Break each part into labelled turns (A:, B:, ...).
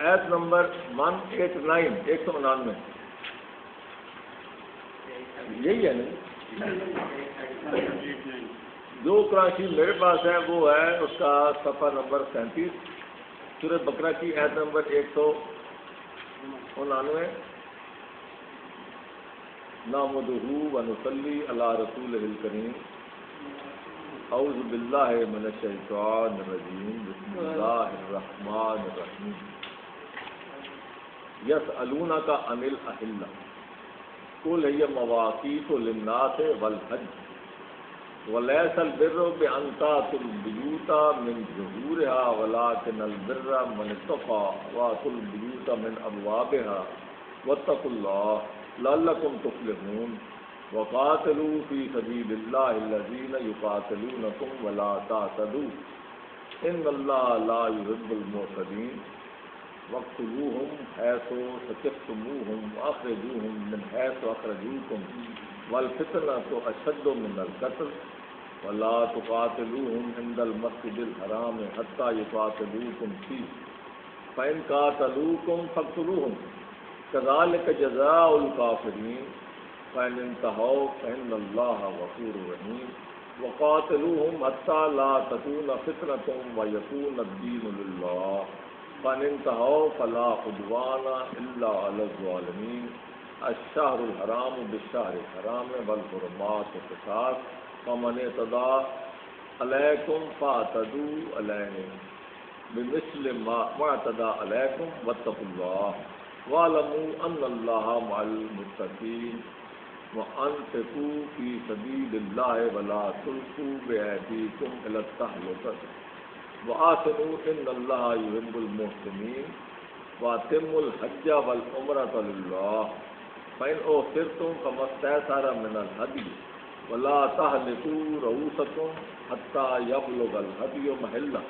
A: ایت نمبر 189 199 یہی ہے نا؟ جو قرآن شریف میرے پاس ہے وہ ہے اس کا صفحہ نمبر 37 سورۃ بقرہ کی ایت نمبر 199 نحمدہ ونصلی علی رسولہ الکریم اعوذ باللہ من الشیطان الرجیم بسم اللہ الرحمن الرحیم یسألونک عن الاہلہ قل ہی مواقیت للناس والحج ولیس البر بأن تأتوا البیوت من ظہورها ولکن البر من اتقى وأتوا البیوت من ابوابها واتقوا اللہ لعلکم تفلحون وقاتلوا فی سبیل اللہ الذین یقاتلونکم ولا تعتدوا ان اللہ لا يحب المعتدین واقتلوہم حیث ثقفتموہم واخرجوہم من حیث اخرجوکم والفتنۃ اشد من القتل ولا تقاتلوہم عند المسجد الحرام حتی یقاتلوکم فیہ فإن قاتلوکم فاقتلوہم كذلك جزاء الكافرين فإن انتهوا فإن الله غفور رحيم وقاتلوهم حتى لا تكون فتنة ويكون الدين لله فإن انتهوا فلا عدوان إلا على الظالمين الشهر الحرام بالشهر الحرام والحرمات قصاص فمن اعتدى عليكم فاعتدوا عليه بمثل ما اعتدى عليكم واتقوا الله وَاعْلَمُوا أَنَّ اللَّهَ مَعَ الْمُتَّقِينَ وَأَنفِقُوا فِي سَبِيلِ اللَّهِ وَلَا تُلْقُوا بِأَيْدِيكُمْ إِلَى التَّهْلُكَةِ وَأَحْسِنُوا إِنَّ اللَّهَ يُحِبُّ الْمُحْسِنِينَ وَأَتِمُّوا الْحَجَّ وَالْعُمْرَةَ لِلَّهِ فَإِنْ أُحْصِرْتُمْ فَمَا اسْتَيْسَرَ مِنَ الْهَدْيِ وَلَا تَحْلِقُوا رُءُوسَكُمْ حَتَّى يَبْلُغَ الْهَدْيُ مَحِلَّهُ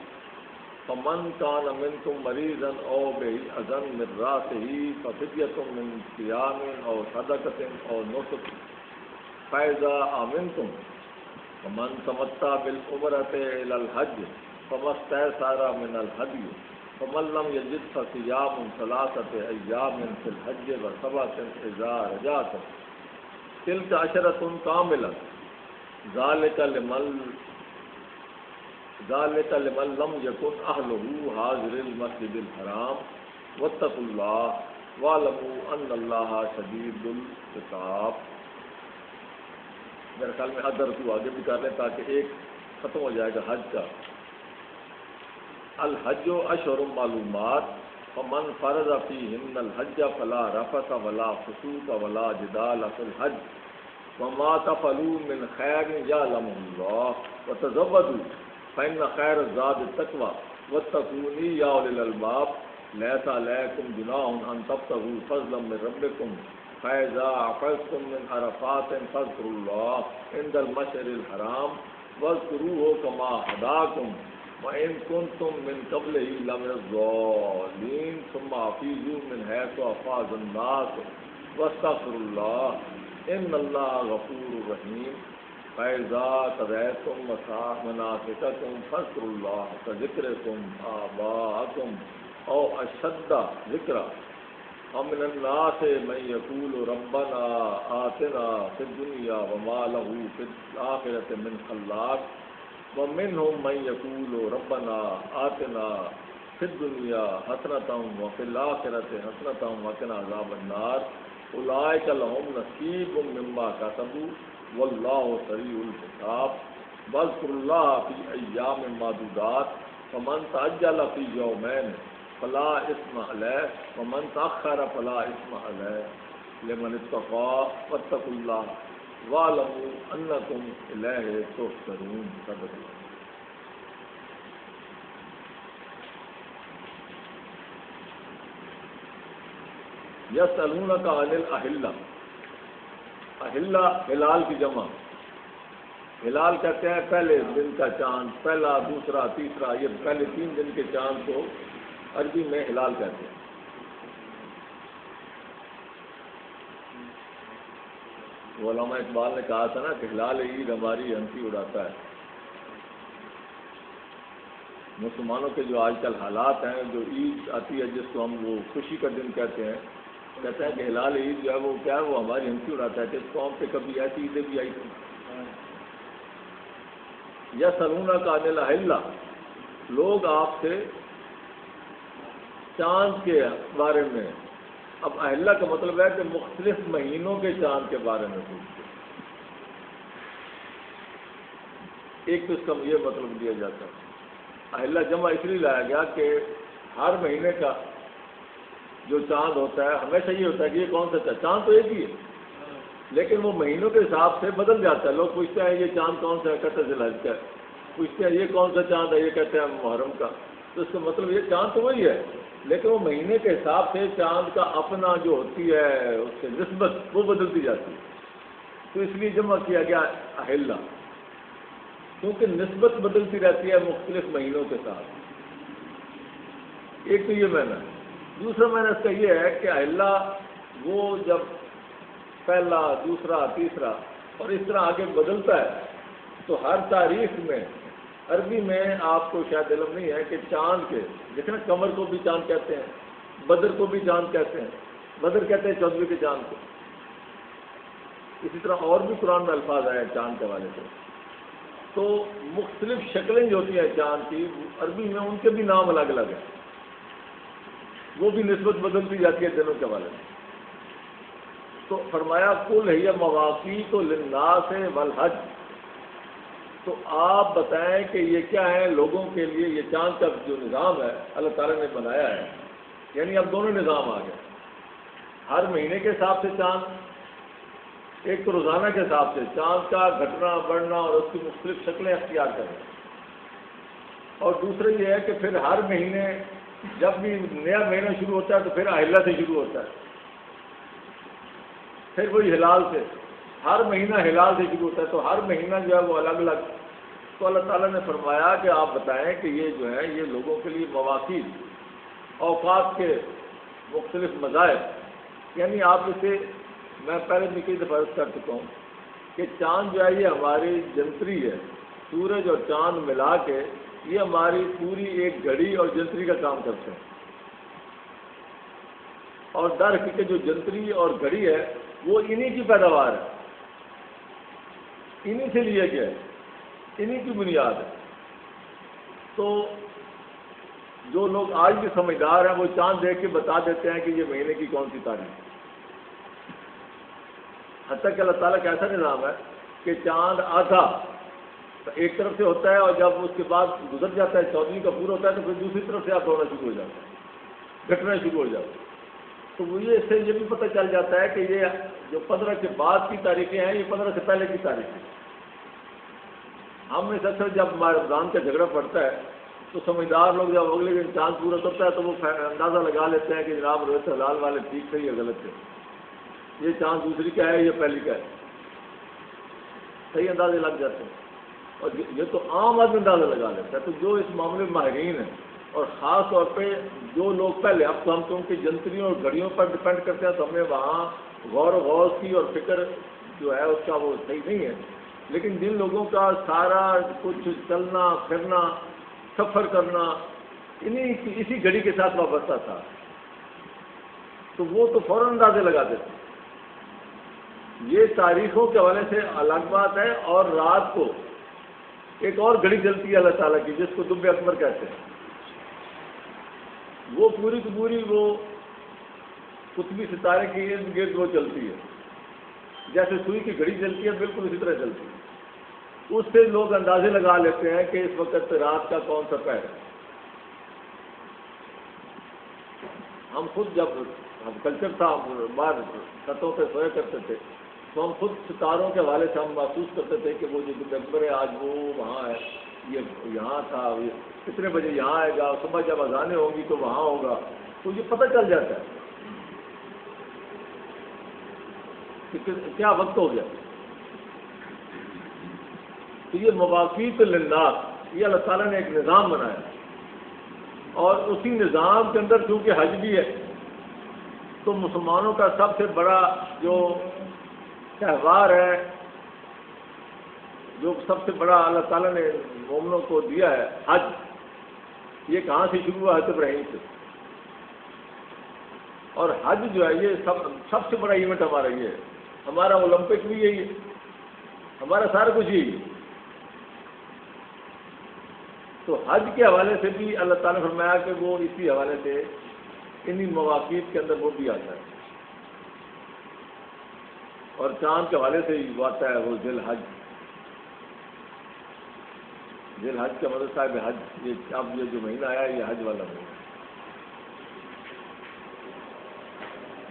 A: فمن كان منكم مريضا أو به أذى من رأسه ففدية من صيام أو صدقة أو نسك فإذا آمنتم فمن تمتع بالعمرة إلى الحج فما استيسر من الهدي فمن لم يجد فصيام 3 أيام في الحج و7 إذا رجعتم تلك 10 كاملة ذلك لمن لم يكن أهله حاضر المسجد الحرام واتقوا الله واعلموا أن الله شديد العقاب. میرے خیال میں ادر کو آگے بھی کر لیں تاکہ ایک ختم ہو جائے گا حج کا. الحج اشہر معلومات فمن فرض فيهن الحج فلا رفث ولا فسوق ولا جدال في الحج وما تفعلوا من خير يعلمه الله وتزودوا فإن خير الزاد التقوى واتقون يا أولي الألباب ليس عليكم جناح أن تبتغوا فضلا من ربكم فإذا عفوتم من عرفات فاذكروا الله عند المشعر الحرام واذكروه كما هداكم وإن كنتم من قبله لمن الضالين ثم أفيضوا من حيث أفاض الناس واستغفروا الله إن الله غفور رحيم. فإذا قضيتم مناسككم فاذكروا الله كذكركم آباءكم أو أشد ذكرا ومن الناس من يقول ربنا آتنا في الدنيا وما له في الآخرة من خلاق ومنهم من يقول ربنا آتنا في الدنيا حسنة وفي الآخرة حسنة وقنا عذاب النار أولئك لهم نصيب مما كسبوا واللہ سریع الحساب. واذکروا اللہ فی ایام معدودات فمن تعجل فی یومین فلا اثم علیہ ومن تأخر فلا اثم علیہ لمن اتقى واتقوا اللہ واعلموا انکم الیہ تحشرون. صدق اللہ. یسألونک عن الاہلہ. اہلہ ہلال کی جمع. ہلال کہتے ہیں پہلے دن کا چاند، پہلا دوسرا تیسرا، یہ پہلے 3 دن کے چاند کو عربی میں ہلال کہتے ہیں. علامہ اقبال نے کہا تھا نا کہ ہلال عید ہماری ہنسی اڑاتا ہے. مسلمانوں کے جو آج کل حالات ہیں، جو عید آتی ہے جس کو ہم وہ خوشی کا دن کہتے ہیں کہ ہلال عید جو ہے وہ کیا ہے، وہ ہماری ہنسی اڑاتا ہے کہ اس قوم پہ کبھی ایسی عیدیں بھی آئی تھیں. یا سلونا کا انل اہلا، لوگ آپ سے چاند کے بارے میں، اب اہلا کا مطلب ہے کہ مختلف مہینوں کے چاند کے بارے میں پوچھتے. ایک تو اس کا یہ مطلب دیا جاتا ہے. اہلا جمع اس لیے لایا گیا کہ ہر مہینے کا جو چاند ہوتا ہے ہمیشہ یہ ہوتا ہے کہ یہ کون سا چاند تو ایک ہی ہے، لیکن وہ مہینوں کے حساب سے بدل جاتا ہے. لوگ پوچھتے ہیں یہ چاند کون سا ہے، کہتے ہیں ذی الحج کا. پوچھتے ہیں یہ کون سا چاند ہے، یہ کہتے ہیں محرم کا. تو اس کا مطلب یہ چاند تو وہی ہے، لیکن وہ مہینے کے حساب سے چاند کا اپنا جو ہوتی ہے اس سے نسبت وہ بدلتی جاتی ہے. تو اس لیے جمع کیا گیا اہلا، کیونکہ نسبت بدلتی رہتی ہے مختلف مہینوں کے ساتھ. ایک تو یہ معنی ہے. دوسرا معنی اس کا یہ ہے کہ اہلا وہ جب پہلا، دوسرا، تیسرا اور اس طرح آگے بدلتا ہے تو ہر تاریخ میں، عربی میں آپ کو شاید علم نہیں ہے کہ چاند کے، دیکھیں نا قمر کو بھی چاند کہتے ہیں، بدر کو بھی چاند کہتے ہیں. بدر کہتے ہیں 14ویں کے چاند کو. اسی طرح اور بھی قرآن میں الفاظ آئے ہیں چاند کے حوالے سے. تو مختلف شکلیں جو ہوتی ہیں چاند کی عربی میں، ان کے بھی نام الگ الگ ہیں. وہ بھی نسبت بدلتی جاتی ہے دنوں کے حوالے سے. تو فرمایا کل ہی مواقیت للناس والحج، تو آپ بتائیں کہ یہ کیا ہے لوگوں کے لیے. یہ چاند کا جو نظام ہے اللہ تعالیٰ نے بنایا ہے، یعنی اب دونوں نظام آ گئے. ہر مہینے کے حساب سے چاند، ایک تو روزانہ کے حساب سے چاند کا گھٹنا بڑھنا اور اس کی مختلف شکلیں اختیار کریں، اور دوسرا یہ ہے کہ پھر ہر مہینے جب بھی نیا مہینہ شروع ہوتا ہے تو پھر اہلا سے شروع ہوتا ہے، پھر وہی ہلال سے، ہر مہینہ ہلال سے شروع ہوتا ہے. تو ہر مہینہ جو ہے وہ الگ الگ. تو اللہ تعالیٰ نے فرمایا کہ آپ بتائیں کہ یہ جو ہے یہ لوگوں کے لیے مواقیت، اوقات کے مختلف مذاہب، یعنی آپ اسے، میں پہلے بھی کئی دفعہ عرض کر چکا ہوں کہ چاند جو ہے یہ ہماری جنتری ہے. سورج اور چاند ملا کے یہ ہماری پوری ایک گھڑی اور جنتری کا کام کرتے ہیں. اور در حقیقت جو جنتری اور گھڑی ہے وہ انہی کی پیداوار ہے، انہی سے لیے گیا ہے، انہی کی بنیاد ہے. تو جو لوگ آج بھی سمجھدار ہیں وہ چاند دیکھ کے بتا دیتے ہیں کہ یہ مہینے کی کون سی تاریخ ہے. حتیٰ کہ اللہ تعالیٰ کا ایسا نظام ہے کہ چاند آدھا ایک طرف سے ہوتا ہے اور جب اس کے بعد گزر جاتا ہے 14ویں کا پورا ہوتا ہے تو پھر دوسری طرف سے آپ ہونا شروع ہو جاتا ہے، گھٹنا شروع ہو جاتا ہے. تو مجھے اس سے یہ بھی پتہ چل جاتا ہے کہ یہ جو 15 کے بعد کی تاریخیں ہیں یہ 15 سے پہلے کی تاریخیں. ہم میں سے اکثر جب ہمارے رمضان کا جھگڑا پڑتا ہے تو سمجھدار لوگ جب اگلے دن چاند پورا ہوتا ہے تو وہ اندازہ لگا لیتے ہیں کہ جناب رویت ہلال والے ٹھیک تھے یا غلط تھے، یہ چاند دوسری کا ہے یا پہلی کا ہے. صحیح اندازے لگ جاتے ہیں، اور یہ تو عام آدمی اندازہ لگا لیتا ہے. تو جو اس معاملے میں ماہرین ہیں، اور خاص طور پہ جو لوگ پہلے، اب تو ہم تو ان کی جنتریوں اور گھڑیوں پر ڈپینڈ کرتے ہیں تو ہمیں وہاں غور و غوض کی اور فکر جو ہے اس کا وہ صحیح نہیں ہے. لیکن جن لوگوں کا سارا کچھ چلنا پھرنا سفر کرنا اسی گھڑی کے ساتھ وابستہ تھا تو وہ تو فوراً اندازے لگا دیتے. یہ تاریخوں کے حوالے سے الگ بات ہے. اور رات کو ایک اور گھڑی چلتی ہے اللہ تعالیٰ کی جس کو دب اکبر کہتے ہیں، وہ پوری کی پوری وہ قطبی ستارے کے ارد گرد وہ چلتی ہے، جیسے سوئی کی گھڑی چلتی ہے بالکل اسی طرح چلتی ہے. اس سے لوگ اندازے لگا لیتے ہیں کہ اس وقت رات کا کون سا پہر ہے. ہم خود جب ہم کلچر تھا باہر چھتوں پہ سویا کرتے تھے تو ہم خود ستاروں کے حوالے سے ہم محسوس کرتے تھے کہ وہ جو اکبر ہے آج وہ وہاں ہے، یہ یہاں تھا، یہ اتنے بجے یہاں آئے گا، صبح جب اذانیں ہوں گی تو وہاں ہوگا. تو یہ پتہ چل جاتا ہے کہ کیا وقت ہو گیا. تو یہ مواقیت للناس، یہ اللہ تعالیٰ نے ایک نظام بنایا، اور اسی نظام کے اندر چونکہ حج بھی ہے تو مسلمانوں کا سب سے بڑا جو تہوار ہے، جو سب سے بڑا اللہ تعالیٰ نے مومنوں کو دیا ہے، حج. یہ کہاں سے شروع ہوا؟ حضرت ابراہیم سے. اور حج جو ہے یہ سب سے بڑا ایونٹ ہمارا یہ ہے. ہمارا اولمپک بھی یہی ہے، ہمارا سارا کچھ یہی ہے. تو حج کے حوالے سے بھی اللہ تعالیٰ نے فرمایا کہ وہ اسی حوالے سے انہی مواقیت کے اندر وہ بھی آتا ہے. اور چاند کے حوالے سے وہ آتا ہے وہ ذی الحج. ذی الحج کا مطلب صاحب حج، یہ اب یہ جو مہینہ آیا یہ حج والا مہینہ.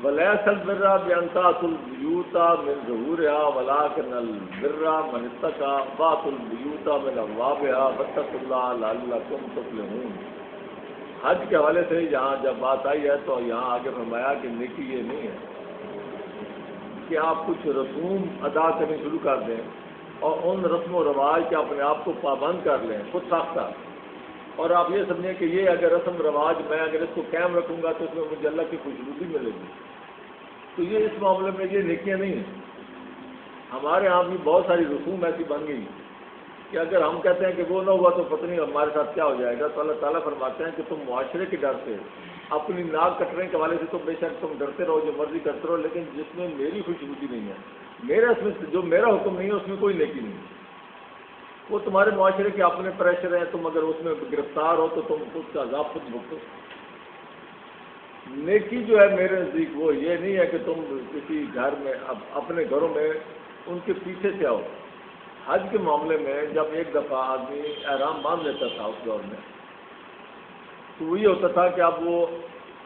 A: وَلَيْسَ الْبِرَّ بِأَن تَأْتُوا الْبُيُوتَ مِن ظُهُورِهَا وَلَٰكِنَّ الْبِرَّ مَنِ اتَّقَىٰ وَأْتُوا الْبُيُوتَ مِنْ أَبْوَابِهَا وَاتَّقُوا اللَّهَ لَعَلَّكُمْ تُفْلِحُونَ. حج کے حوالے سے یہاں جب بات آئی ہے تو یہاں آگے فرمایا کہ نیکی یہ نہیں ہے کہ آپ کچھ رسوم ادا کرنے شروع کر دیں اور ان رسم و رواج کے اپنے آپ کو پابند کر لیں خود ساختہ، اور آپ یہ سمجھیں کہ یہ اگر رسم رواج میں اگر اس کو قائم رکھوں گا تو اس میں مجھے اللہ کی خوشبو ملے گی. تو یہ اس معاملے میں یہ نیکیاں نہیں ہیں. ہمارے یہاں بھی بہت ساری رسوم ایسی بن گئی کہ اگر ہم کہتے ہیں کہ وہ نہ ہوا تو پتہ نہیں ہمارے ساتھ کیا ہو جائے گا. تو اللہ تعالیٰ فرماتے ہیں کہ تم معاشرے کے ڈر سے، اپنی ناک کٹنے کے حوالے سے تو بے شک تم ڈرتے رہو، جو مرضی کرتے رہو، لیکن جس میں میری خوشبودی نہیں ہے، میرا اس میں جو میرا حکم نہیں ہے اس میں کوئی نیکی نہیں ہے. وہ تمہارے معاشرے کے اپنے پریشر ہیں، تم اگر اس میں گرفتار ہو تو تم اس کا عذاب خود بھگتو. نیکی جو ہے میرے نزدیک وہ یہ نہیں ہے کہ تم کسی گھر میں اپنے گھروں میں ان کے پیچھے سے آؤ. حج کے معاملے میں جب ایک دفعہ آدمی احرام باندھ لیتا تھا اس دور میں تو وہی ہوتا تھا کہ اب وہ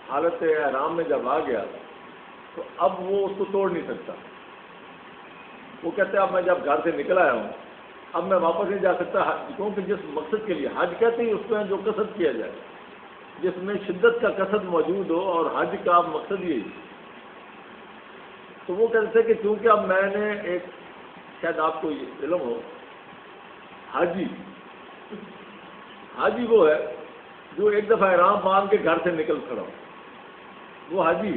A: حالت احرام میں جب آ گیا تو اب وہ اس کو توڑ نہیں سکتا. وہ کہتے ہیں اب میں جب گھر سے نکل آیا ہوں اب میں واپس نہیں جا سکتا، کیونکہ جس مقصد کے لیے حج کہتے ہیں اس میں جو قصد کیا جائے، جس میں شدت کا قصد موجود ہو، اور حج کا مقصد یہی. تو وہ کہتے ہیں کہ چونکہ اب میں نے ایک، شاید آپ کو علم ہو، حاجی وہ ہے جو ایک دفعہ احرام باندھ کے گھر سے نکل کھڑا ہو. وہ حاجی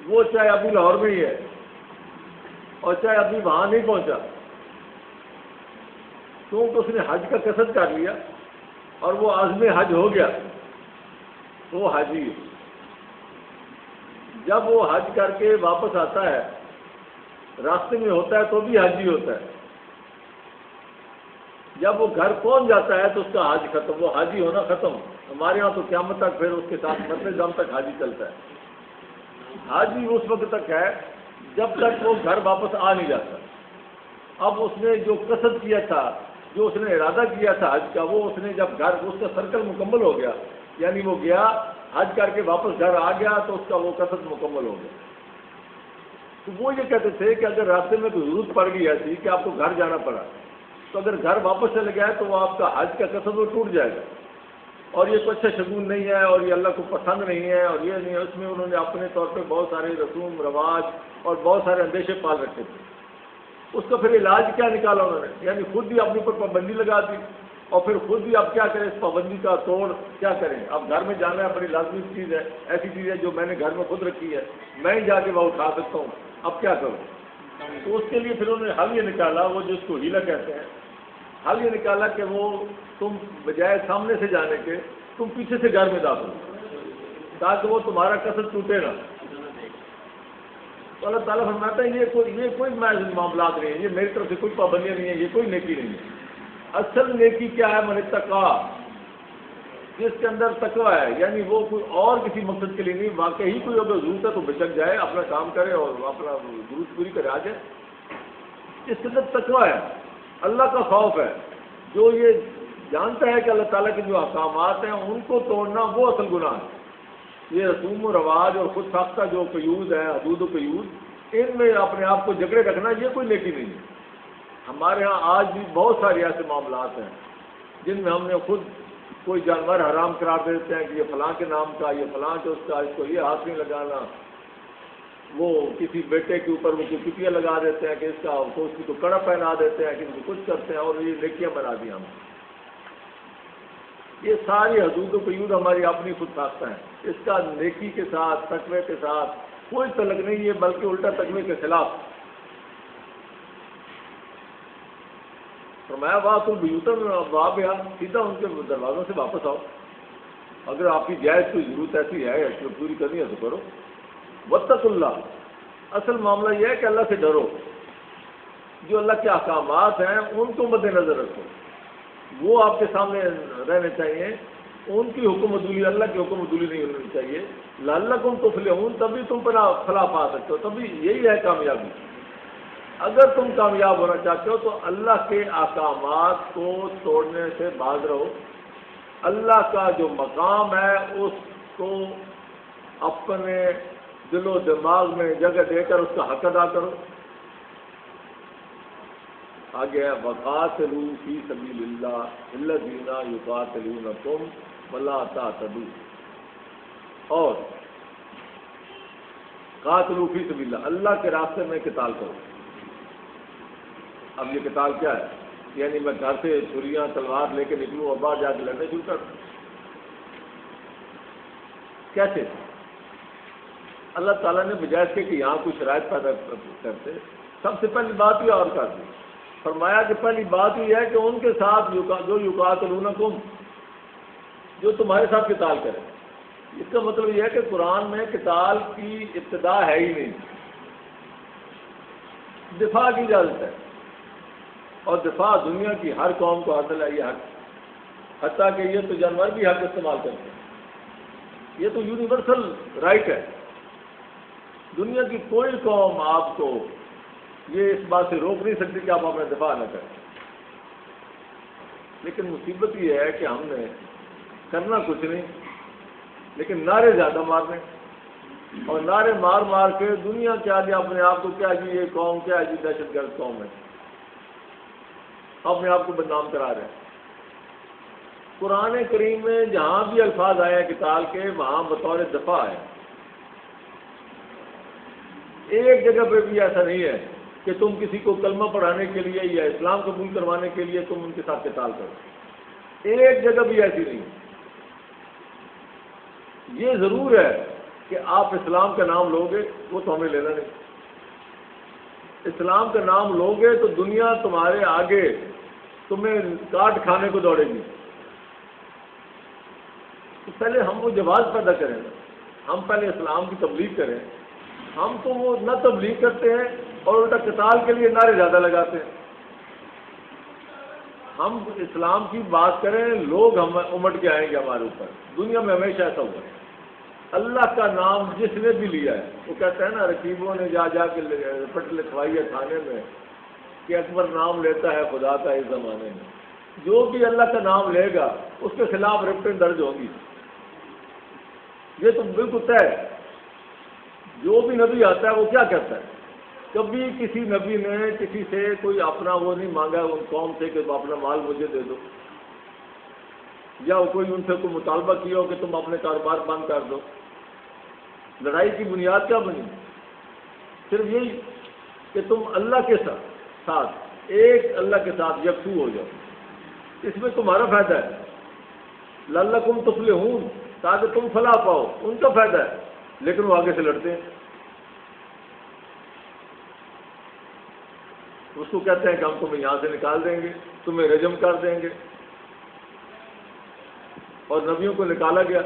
A: وہ چاہے ابھی لاہور میں ہی ہے اور چاہے ابھی وہاں نہیں پہنچا، کیونکہ اس نے حج کا قصد کر لیا اور وہ عزم حج ہو گیا تو وہ حاجی ہے. جب وہ حج کر کے واپس آتا ہے راستے میں ہوتا ہے تو بھی حاجی ہوتا ہے. جب وہ گھر پہنچ جاتا ہے تو اس کا حج ختم، وہ حاجی ہونا ختم. ہمارے یہاں تو قیامت تک پھر اس کے ساتھ مرتے دم تک حاجی چلتا ہے. حاجی اس وقت تک ہے جب تک وہ گھر واپس آ نہیں جاتا. اب اس نے جو قصد کیا تھا، جو اس نے ارادہ کیا تھا حج کا، وہ اس نے جب گھر اس کا سرکل مکمل ہو گیا، یعنی وہ گیا حج کر کے واپس گھر آ گیا تو اس کا وہ قصد مکمل ہو گیا. تو وہ یہ کہتے تھے کہ اگر راستے میں کوئی ضرورت پڑ گئی ایسی کہ آپ کو گھر جانا پڑا تو اگر گھر واپس چلے گئے تو وہ آپ کا حج کا قصد وہ ٹوٹ جائے گا، اور یہ کوئی اچھا شگون نہیں ہے اور یہ اللہ کو پسند نہیں ہے اور یہ نہیں ہے. اس میں انہوں نے اپنے طور پہ بہت سارے رسوم رواج اور بہت سارے اندیشے پال رکھے تھے. اس کا پھر علاج کیا نکالا انہوں نے، یعنی خود بھی اپنے اوپر پابندی لگا دی اور پھر خود بھی اب کیا کریں، اس پابندی کا توڑ کیا کریں. اب گھر میں جانا ہے بڑی لازمی چیز ہے، ایسی چیز ہے جو میں نے گھر میں خود رکھی ہے، میں ہی جا کے وہ اٹھا سکتا ہوں، اب کیا کروں. تو اس کے لیے پھر انہوں نے حل یہ نکالا، وہ جس کو ہیلا کہتے ہیں، حل یہ نکالا کہ وہ تم بجائے سامنے سے جانے کے تم پیچھے سے گھر میں داخل تاکہ وہ تمہارا قصد ٹوٹے نہ. تو اللہ تعالیٰ فرماتا ہے یہ کوئی معاملات نہیں ہے، یہ میری طرف سے کوئی پابندیاں نہیں ہے، یہ کوئی نیکی نہیں ہے. اصل نیکی کیا ہے؟ من اتقیٰ، جس کے اندر تقویٰ ہے، یعنی وہ کوئی اور کسی مقصد کے لیے نہیں، واقعی کوئی اگر ضرورت ہے تو بچک جائے، اپنا کام کرے اور اپنا ضرورت پوری کرے آ جائے. اس کے اندر تقویٰ ہے، اللہ کا خوف ہے، جو یہ جانتا ہے کہ اللہ تعالیٰ کے جو احکامات ہیں ان کو توڑنا وہ اصل گناہ ہے. یہ رسوم و رواج اور خود ساختہ جو قیود ہے، حدود و قیود، ان میں اپنے آپ کو جگڑے رکھنا یہ کوئی نیکی نہیں ہے. ہمارے ہاں آج بھی بہت سارے ایسے معاملات ہیں جن میں ہم نے خود کوئی جانور حرام قرار دے دیتے ہیں کہ یہ فلاں کے نام کا، یہ فلاں کے اس کا، اس کو یہ ہاتھ نہیں لگانا. وہ کسی بیٹے کے اوپر وہ کوئی ٹکیاں لگا دیتے ہیں کہ اس کا، اس کی تو کڑا پہنا دیتے ہیں، کسی کو کچھ کرتے ہیں اور یہ نیکیاں بنا دی ہم. یہ ساری حدود و قیود ہماری اپنی خود ساختہ ہیں. اس کا نیکی کے ساتھ، تقوی کے ساتھ کوئی تعلق نہیں ہے، بلکہ الٹا تقوی کے خلاف. فرمایا وَأْتُوا الْبُيُوتَ مِنْ أَبْوَابِهَا، سیدھا ان کے دروازوں سے واپس آؤ. اگر آپ کی جائز کوئی ضرورت ایسی ہے تو پوری کرنی ہے تو کرو. واتقوا اللہ، اصل معاملہ یہ ہے کہ اللہ سے ڈرو، جو اللہ کے احکامات ہیں ان کو مد نظر رکھو، وہ آپ کے سامنے رہنے چاہیے، ان کی حکم عدولی، اللہ کی حکم عدولی نہیں ہونی چاہیے. لعلکم تفلحون، تبھی تم فلاح پا سکتے ہو، تبھی یہی ہے کامیابی. اگر تم کامیاب ہونا چاہتے ہو تو اللہ کے احکامات کو توڑنے سے باز رہو، اللہ کا جو مقام ہے اس کو اپنے دل و دماغ میں جگہ دے کر اس کا حق ادا کرو. آگے ہے وقاتلوا فی سبیل اللہ الذین یقاتلونکم ولا تعتدوا، اور قاتلوا فی سبیل اللہ، اللہ کے راستے میں قتال کرو. اب یہ قتال کیا ہے؟ یعنی میں گھر سے چھریاں تلوار لے کے نکلوں اور باہر جا کے لڑنے شروع کر دوں؟ کیسے؟ اللہ تعالیٰ نے بجائے اس کے کہ یہاں کوئی شرائط پیدا کرتے، سب سے پہلی بات یہ اور کر دی. فرمایا کہ پہلی بات یہ ہے کہ ان کے ساتھ جو یقاتلونکم، جو تمہارے ساتھ قتال کرے. اس کا مطلب یہ ہے کہ قرآن میں قتال کی ابتدا ہے ہی نہیں، دفاع کی اجازت ہے، اور دفاع دنیا کی ہر قوم کو حاصل ہے یہ حق، حتیٰ کہ یہ تو جانور بھی حق استعمال کرتے ہیں، یہ تو یونیورسل رائٹ ہے. دنیا کی کوئی قوم آپ کو یہ اس بات سے روک نہیں سکتی کہ آپ اپنا دفاع نہ کریں. لیکن مصیبت یہ ہے کہ ہم نے کرنا کچھ نہیں، لیکن نعرے زیادہ مارنے، اور نعرے مار مار کے دنیا کیا جی اپنے آپ کو کیا جی یہ قوم کیا جی دہشت گرد قوم ہے، اپنے آپ کو بدنام کرا رہے ہیں. قرآن کریم میں جہاں بھی الفاظ آئے ہیں قتال کے، وہاں بطور دفاع ہے. ایک جگہ پہ بھی ایسا نہیں ہے کہ تم کسی کو کلمہ پڑھانے کے لیے یا اسلام قبول کروانے کے لیے تم ان کے ساتھ قتال کرو. ایک جگہ بھی ایسی نہیں. یہ ضرور ہے کہ آپ اسلام کا نام لوگے، وہ تو ہمیں لینا نہیں. اسلام کا نام لوگے تو دنیا تمہارے آگے تمہیں کاٹ کھانے کو دوڑے گی. تو پہلے ہم وہ جواز پیدا کریں، ہم پہلے اسلام کی تبلیغ کریں. ہم تو وہ نہ تبلیغ کرتے ہیں اور الٹا قتال کے لیے نعرے زیادہ لگاتے ہیں. ہم اسلام کی بات کریں، لوگ ہم امٹ کے آئیں گے ہمارے اوپر. دنیا میں ہمیشہ ایسا ہوا ہے. اللہ کا نام جس نے بھی لیا ہے، وہ کہتا ہے نا رقیبوں نے جا جا کے پٹ لکھوائی ہے تھانے میں کہ اکبر نام لیتا ہے خدا کا اس زمانے میں. جو بھی اللہ کا نام لے گا اس کے خلاف رپٹیں درج ہوں گی. یہ تو بالکل طے ہے. جو بھی نبی آتا ہے وہ کیا کہتا ہے؟ کبھی کسی نبی نے کسی سے کوئی اپنا وہ نہیں مانگا ان قوم سے کہ اپنا مال مجھے دے دو، یا کوئی ان سے کوئی مطالبہ کیا ہو کہ تم اپنے کاروبار بند کر دو. لڑائی کی بنیاد کیا بنی؟ صرف یہی کہ تم اللہ کے ساتھ ایک اللہ کے ساتھ یکسو ہو جاؤ. اس میں تمہارا فائدہ ہے. لعلکم تفلحون، تاکہ تم فلاح پاؤ، ان کا فائدہ ہے. لیکن وہ آگے سے لڑتے ہیں. اس کو کہتے ہیں کہ ہم تمہیں یہاں سے نکال دیں گے، تمہیں رجم کر دیں گے. اور نبیوں کو نکالا گیا،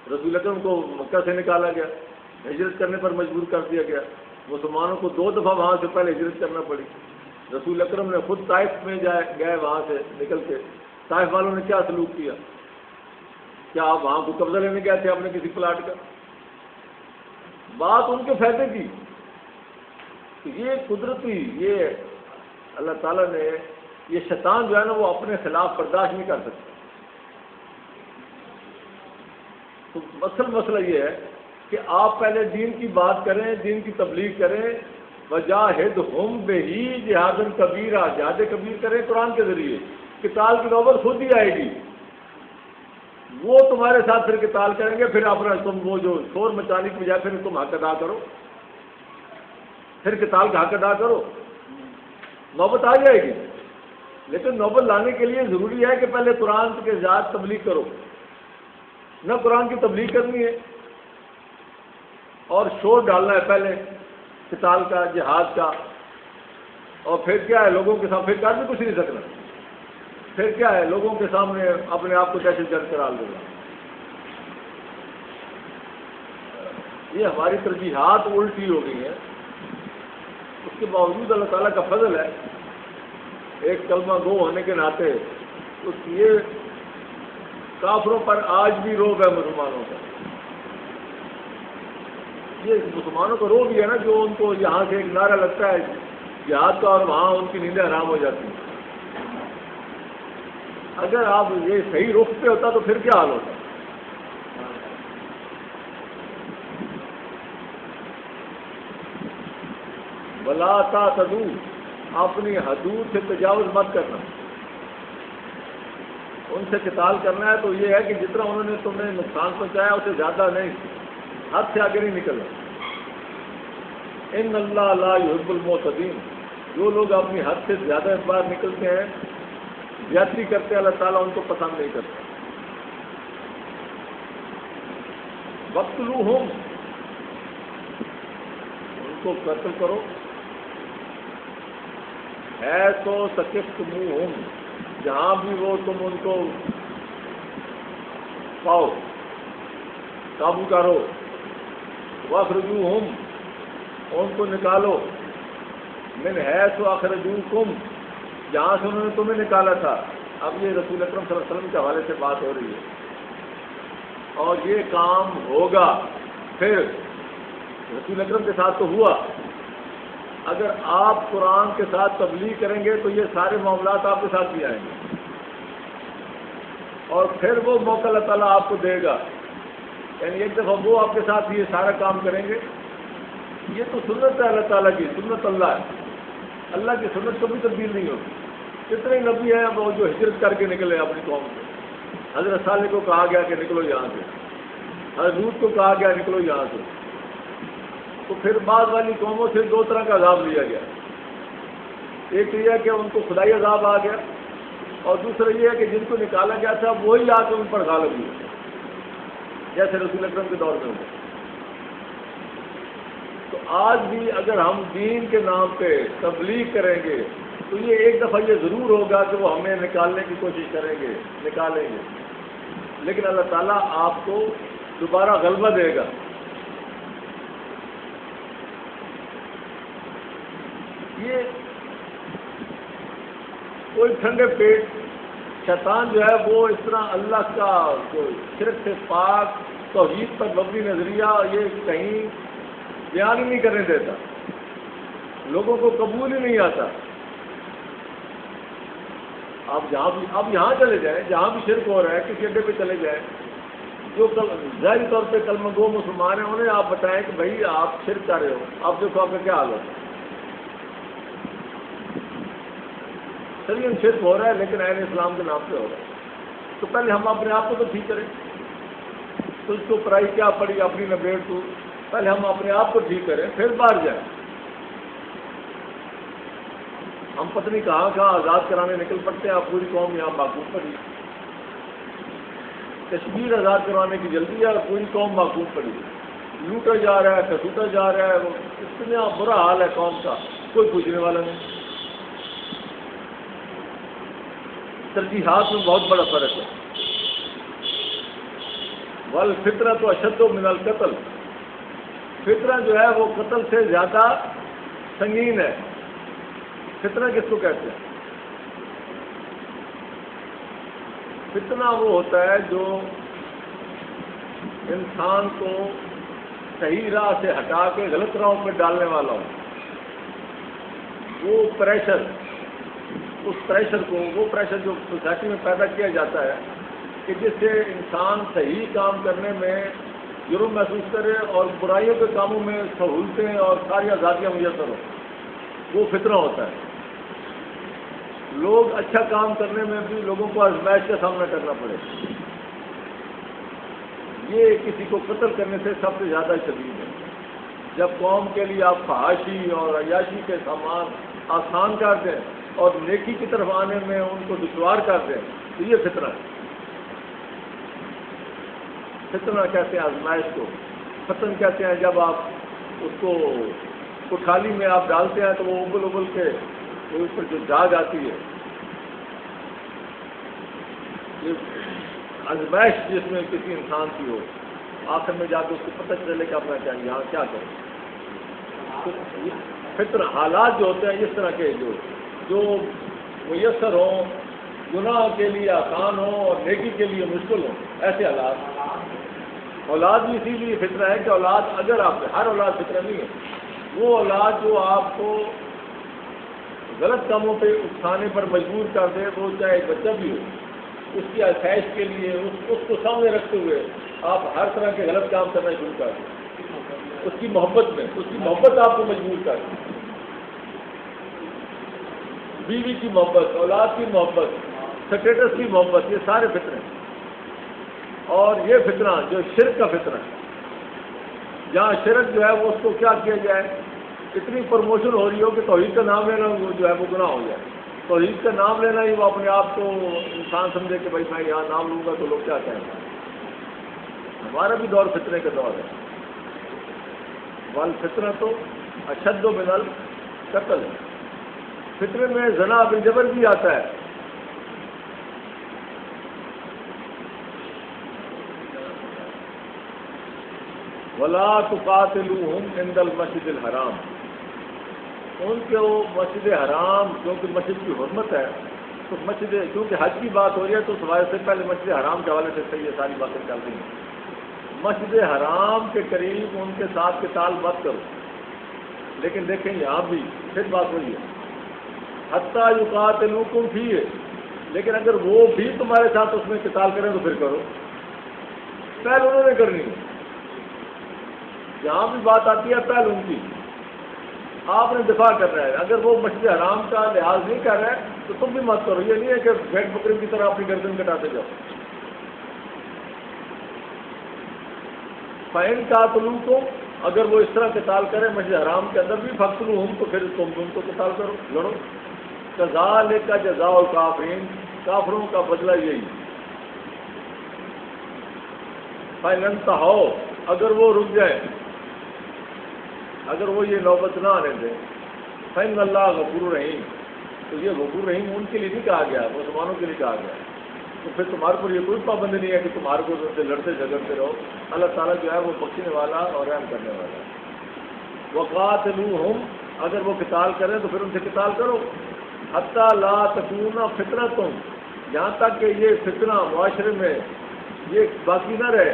A: رسول اکرم کو مکہ سے نکالا گیا، ہجرت کرنے پر مجبور کر دیا گیا. مسلمانوں کو 2 دفعہ وہاں سے پہلے ہجرت کرنا پڑی. رسول اکرم نے خود طائف میں گئے وہاں سے نکل کے. طائف والوں نے کیا سلوک کیا؟ کیا آپ وہاں کو قبضہ لینے گئے تھے اپنے کسی پلاٹ کا؟ بات ان کے فائدے کی. یہ قدرتی، یہ اللہ تعالیٰ نے، یہ شیطان جو ہے نا وہ اپنے خلاف برداشت نہیں کر سکتا. تو اصل مسئلہ یہ ہے کہ آپ پہلے دین کی بات کریں، دین کی تبلیغ کریں. وجاہدہم بہی جہاد کبیرہ، جہاد کبیر کریں قرآن کے ذریعے. قتال کی نوبت خود ہی آئے گی. وہ تمہارے ساتھ پھر قتال کریں گے، پھر اپنا تم وہ جو شور مچانے کی بجائے پھر تم حق ادا کرو، پھر قتال کا حق ادا کرو. نوبت آ جائے گی. لیکن نوبت لانے کے لیے ضروری ہے کہ پہلے قرآن کے ذات تبلیغ کرو. نہ قرآن کی تبلیغ کرنی ہے اور شور ڈالنا ہے پہلے قتال کا، جہاد کا. اور پھر کیا ہے، لوگوں کے ساتھ پھر کر بھی کچھ نہیں سکنا. پھر کیا ہے، لوگوں کے سامنے اپنے آپ کو دہشت گرد قرار دینا. یہ ہماری ترجیحات الٹی ہو گئی ہیں. اس کے باوجود اللہ تعالیٰ کا فضل ہے ایک کلمہ گو ہونے کے ناطے تو یہ کافروں پر آج بھی روب ہے مسلمانوں کا. یہ مسلمانوں کا روب بھی ہے نا جو ان کو یہاں سے ایک نعرہ لگتا ہے جہاد کا اور وہاں ان کی نیندیں حرام ہو جاتی ہیں. اگر آپ یہ صحیح رخ پہ ہوتا تو پھر کیا حال ہوتا؟ ولا تعتدوا، اپنی حدود سے تجاوز مت کرنا. ان سے قتال کرنا ہے تو یہ ہے کہ جتنا انہوں نے تمہیں نقصان پہنچایا اسے زیادہ نہیں، حد سے آگے نہیں نکلنا. ان اللہ لا يحب المعتدین، جو لوگ اپنی حد سے زیادہ باہر نکلتے ہیں، زیادتی کرتے ہیں، اللہ تعالیٰ ان کو پسند نہیں کرتا. وقتلوہم، ان کو قتل کرو. ہے تو ثقفتموہم، جہاں بھی وہ تم ان کو پاؤ قابو کرو. واخرجوہم، ان کو نکالو. من حیث اخرجوکم، جہاں سے انہوں نے تمہیں نکالا تھا. اب یہ رسول اکرم صلی اللہ علیہ وسلم کے حوالے سے بات ہو رہی ہے اور یہ کام ہوگا. پھر رسول اکرم کے ساتھ تو ہوا، اگر آپ قرآن کے ساتھ تبلیغ کریں گے تو یہ سارے معاملات آپ کے ساتھ بھی آئیں گے اور پھر وہ موقع اللہ تعالیٰ آپ کو دے گا. یعنی ایک دفعہ وہ آپ کے ساتھ یہ سارا کام کریں گے. یہ تو سنت ہے اللہ تعالیٰ کی، سنت اللہ ہے. اللہ کی سنت کبھی تبدیل نہیں ہوگی. کتنے نبی ہیں وہ جو ہجرت کر کے نکلے اپنی قوم سے. حضرت صالح کو کہا گیا کہ نکلو یہاں سے، حضرت لوط کو کہا گیا نکلو یہاں سے. تو پھر بعد والی قوموں سے دو طرح کا عذاب لیا گیا. ایک یہ ہے کہ ان کو خدائی عذاب آ گیا اور دوسرا یہ ہے کہ جن کو نکالا گیا تھا وہی آ کے ان پر غالب ہوئے، جیسے رسول اکرم کے دور میں ہوئے. تو آج بھی اگر ہم دین کے نام پہ تبلیغ کریں گے تو یہ ایک دفعہ یہ ضرور ہوگا کہ وہ ہمیں نکالنے کی کوشش کریں گے، نکالیں گے، لیکن اللہ تعالیٰ آپ کو دوبارہ غلبہ دے گا. یہ کوئی ٹھنڈے پیٹ شیطان جو ہے وہ اس طرح اللہ کا شرک سے پاک توحید پر مبنی نظریہ یہ کہیں بیان ہی نہیں کرنے دیتا، لوگوں کو قبول ہی نہیں آتا. آپ جہاں بھی آپ یہاں چلے جائیں جہاں بھی شرک ہو رہا ہے کسی اڈے پہ چلے جائیں، جو ظاہری طور پہ کلمہ گو مسلمان ہیں انہیں آپ بتائیں کہ بھائی آپ شرک کر رہے ہو، آپ دیکھو آپ کا کیا حال ہوتا ہے. چلیے شرک ہو رہا ہے لیکن اہل اسلام کے نام پہ ہو رہا ہے. تو پہلے ہم اپنے آپ کو تو ٹھیک کریں. تجھ کو پرائی کیا پڑی اپنی نبیڑ تو، پہلے ہم اپنے آپ کو ٹھیک کریں پھر باہر جائیں. ہم پتہ نہیں کہاں کہاں آزاد کرانے نکل پڑتے ہیں. آپ پوری قوم یہاں معقوف پڑی، کشمیر آزاد کروانے کی جلدی ہے اور پوری قوم معقوف پڑی. لوٹا جا رہا ہے، کسوٹا جا رہا ہے، اتنا برا حال ہے قوم کا، کوئی پوچھنے والا نہیں. ترجیحات میں بہت بڑا فرق ہے. والفطرۃ اشد من القتل، فطرہ جو ہے وہ قتل سے زیادہ سنگین ہے. فتنہ کس کو کہتے ہیں؟ فتنہ وہ ہوتا ہے جو انسان کو صحیح راہ سے ہٹا کے غلط راہوں پہ ڈالنے والا ہو. وہ پریشر، اس پریشر کو، وہ پریشر جو سوسائٹی میں پیدا کیا جاتا ہے کہ جس سے انسان صحیح کام کرنے میں جرم محسوس کرے اور برائیوں کے کاموں میں سہولتیں اور ساری آزادیاں میسر ہوں، وہ فتنہ ہوتا ہے. لوگ اچھا کام کرنے میں بھی لوگوں کو آزمائش کا سامنا کرنا پڑے. یہ کسی کو قتل کرنے سے سب سے زیادہ شدید ہے. جب قوم کے لیے آپ فحاشی اور عیاشی کے سامان آسان کر دیں اور نیکی کی طرف آنے میں ان کو دشوار کر دیں تو یہ فتنہ ہے. فتنہ کہتے ہیں آزمائش کو. فتن کہتے ہیں جب آپ اس کو کٹھالی میں آپ ڈالتے ہیں تو وہ ابل ابل کے وہ اس پر جو جاگ آتی ہے، یہ آزمائش جس میں کسی انسان کی ہو آخر میں جا کے اس کو پتہ چلے کہ اپنا کیا یہاں کیا کریں. فطر حالات جو ہوتے ہیں اس طرح کے جو میسر ہوں، گناہ کے لیے آسان ہوں اور نیکی کے لیے مشکل ہوں، ایسے حالات. اولاد بھی اسی لیے فطرہ ہے کہ اولاد اگر آپ ہر اولاد فطرہ نہیں ہے، وہ اولاد جو آپ کو غلط کاموں پہ اٹھانے پر مجبور کر دے، وہ چاہے ایک بچہ بھی ہو، اس کی آسائش کے لیے اس کو سامنے رکھتے ہوئے آپ ہر طرح کے غلط کام کرنا شروع کر دیں. اس کی محبت آپ کو مجبور کر دیں. بیوی کی محبت، اولاد کی محبت، سٹیٹس کی محبت، یہ سارے فطرے ہیں. اور یہ فتنہ جو شرک کا فتنہ ہے، جہاں شرک جو ہے وہ اس کو کیا کیا جائے، اتنی پروموشن ہو رہی ہو کہ توحید کا نام لینا وہ جو ہے وہ گناہ ہو جائے. توحید کا نام لینا ہی وہ اپنے آپ کو انسان سمجھے کہ بھائی میں یہاں نام لوں گا تو لوگ کیا کہیں گے. ہمارا بھی دور فتنے کا دور ہے. والفتنہ تو اشد من القتل، فتنے میں زنا بالجبر بھی آتا ہے. ولا تقاتلوہم عند المسجد الحرام، ان کے وہ مسجد حرام کیونکہ مسجد کی حرمت ہے تو مسجد، کیونکہ حج کی بات ہو رہی ہے تو سوائے سے پہلے مسجد حرام کے حوالے سے یہ ساری باتیں چل رہی ہیں. مسجد حرام کے قریب ان کے ساتھ قتال مت کرو. لیکن دیکھیں یہاں بھی پھر بات ہوئی ہے، حتیٰ یقاتلوکم فیہ، لیکن اگر وہ بھی تمہارے ساتھ اس میں قتال کریں تو پھر کرو. پہل انہوں نے کرنی ہے. جہاں بھی بات آتی ہے پہل ان کی، آپ نے دفاع کرنا ہے. اگر وہ مسجد حرام کا لحاظ نہیں کر رہے تو تم بھی مت کرو. یہ نہیں ہے کہ بھیڑ بکری کی طرح اپنی گردن کٹاتے جاؤ. فَإِن قَاتَلُوكُمْ، اگر وہ اس طرح قتال کریں مسجد حرام کے اندر بھی، فَاقْتُلُوهُمْ، تو پھر تم کو قتال کرو، لڑو. كَذَلِكَ جَزَاءُ الْكَافِرِينَ، کافروں کا بدلہ یہی. فَإِنْ انْتَهَوْا، اگر وہ رک جائیں، اگر وہ یہ نوبت نہ آنے دیں، فَإِنَّ اللَّهَ غَفُورٌ رَحِيمٌ، تو یہ غفور رحیم ان کے لیے نہیں کہا گیا، مسلمانوں کے لیے کہا گیا. تو پھر تمہارے پر یہ کوئی پابندی نہیں ہے کہ تمہارے کو سے لڑتے جھگڑتے رہو. اللہ تعالیٰ جو ہے وہ بخشنے والا اور رحم کرنے والا ہے. وَقَاتِلُوهُمْ، اگر وہ قتال کریں تو پھر ان سے قتال کرو. حَتَّى لَا تَكُونَ فِتْنَةٌ، یہاں تک کہ یہ فتنہ معاشرے میں یہ باقی نہ رہے.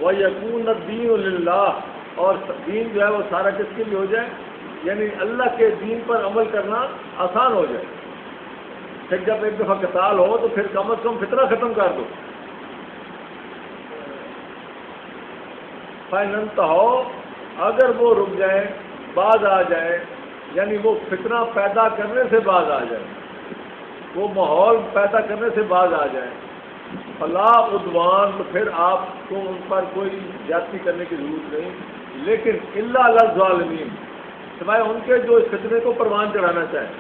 A: وَيَكُونَ الدِّينُ لِلَّهِ، اور دین جو ہے وہ سارا کس کے لیے ہو جائے، یعنی اللہ کے دین پر عمل کرنا آسان ہو جائے. پھر جب ایک دفعہ قتال ہو تو پھر کم از کم فتنہ ختم کر دو. فَإِنْ انْتَهَوْا، اگر وہ رک جائیں، باز آ جائے، یعنی وہ فتنہ پیدا کرنے سے باز آ جائے، وہ ماحول پیدا کرنے سے باز آ جائے، فلا عدوان، تو پھر آپ کو ان پر کوئی زیادتی کرنے کی ضرورت نہیں. لیکن الا علی الظالمین، سوائے ان کے جو اس فتنے کو پروان چڑھانا چاہیں.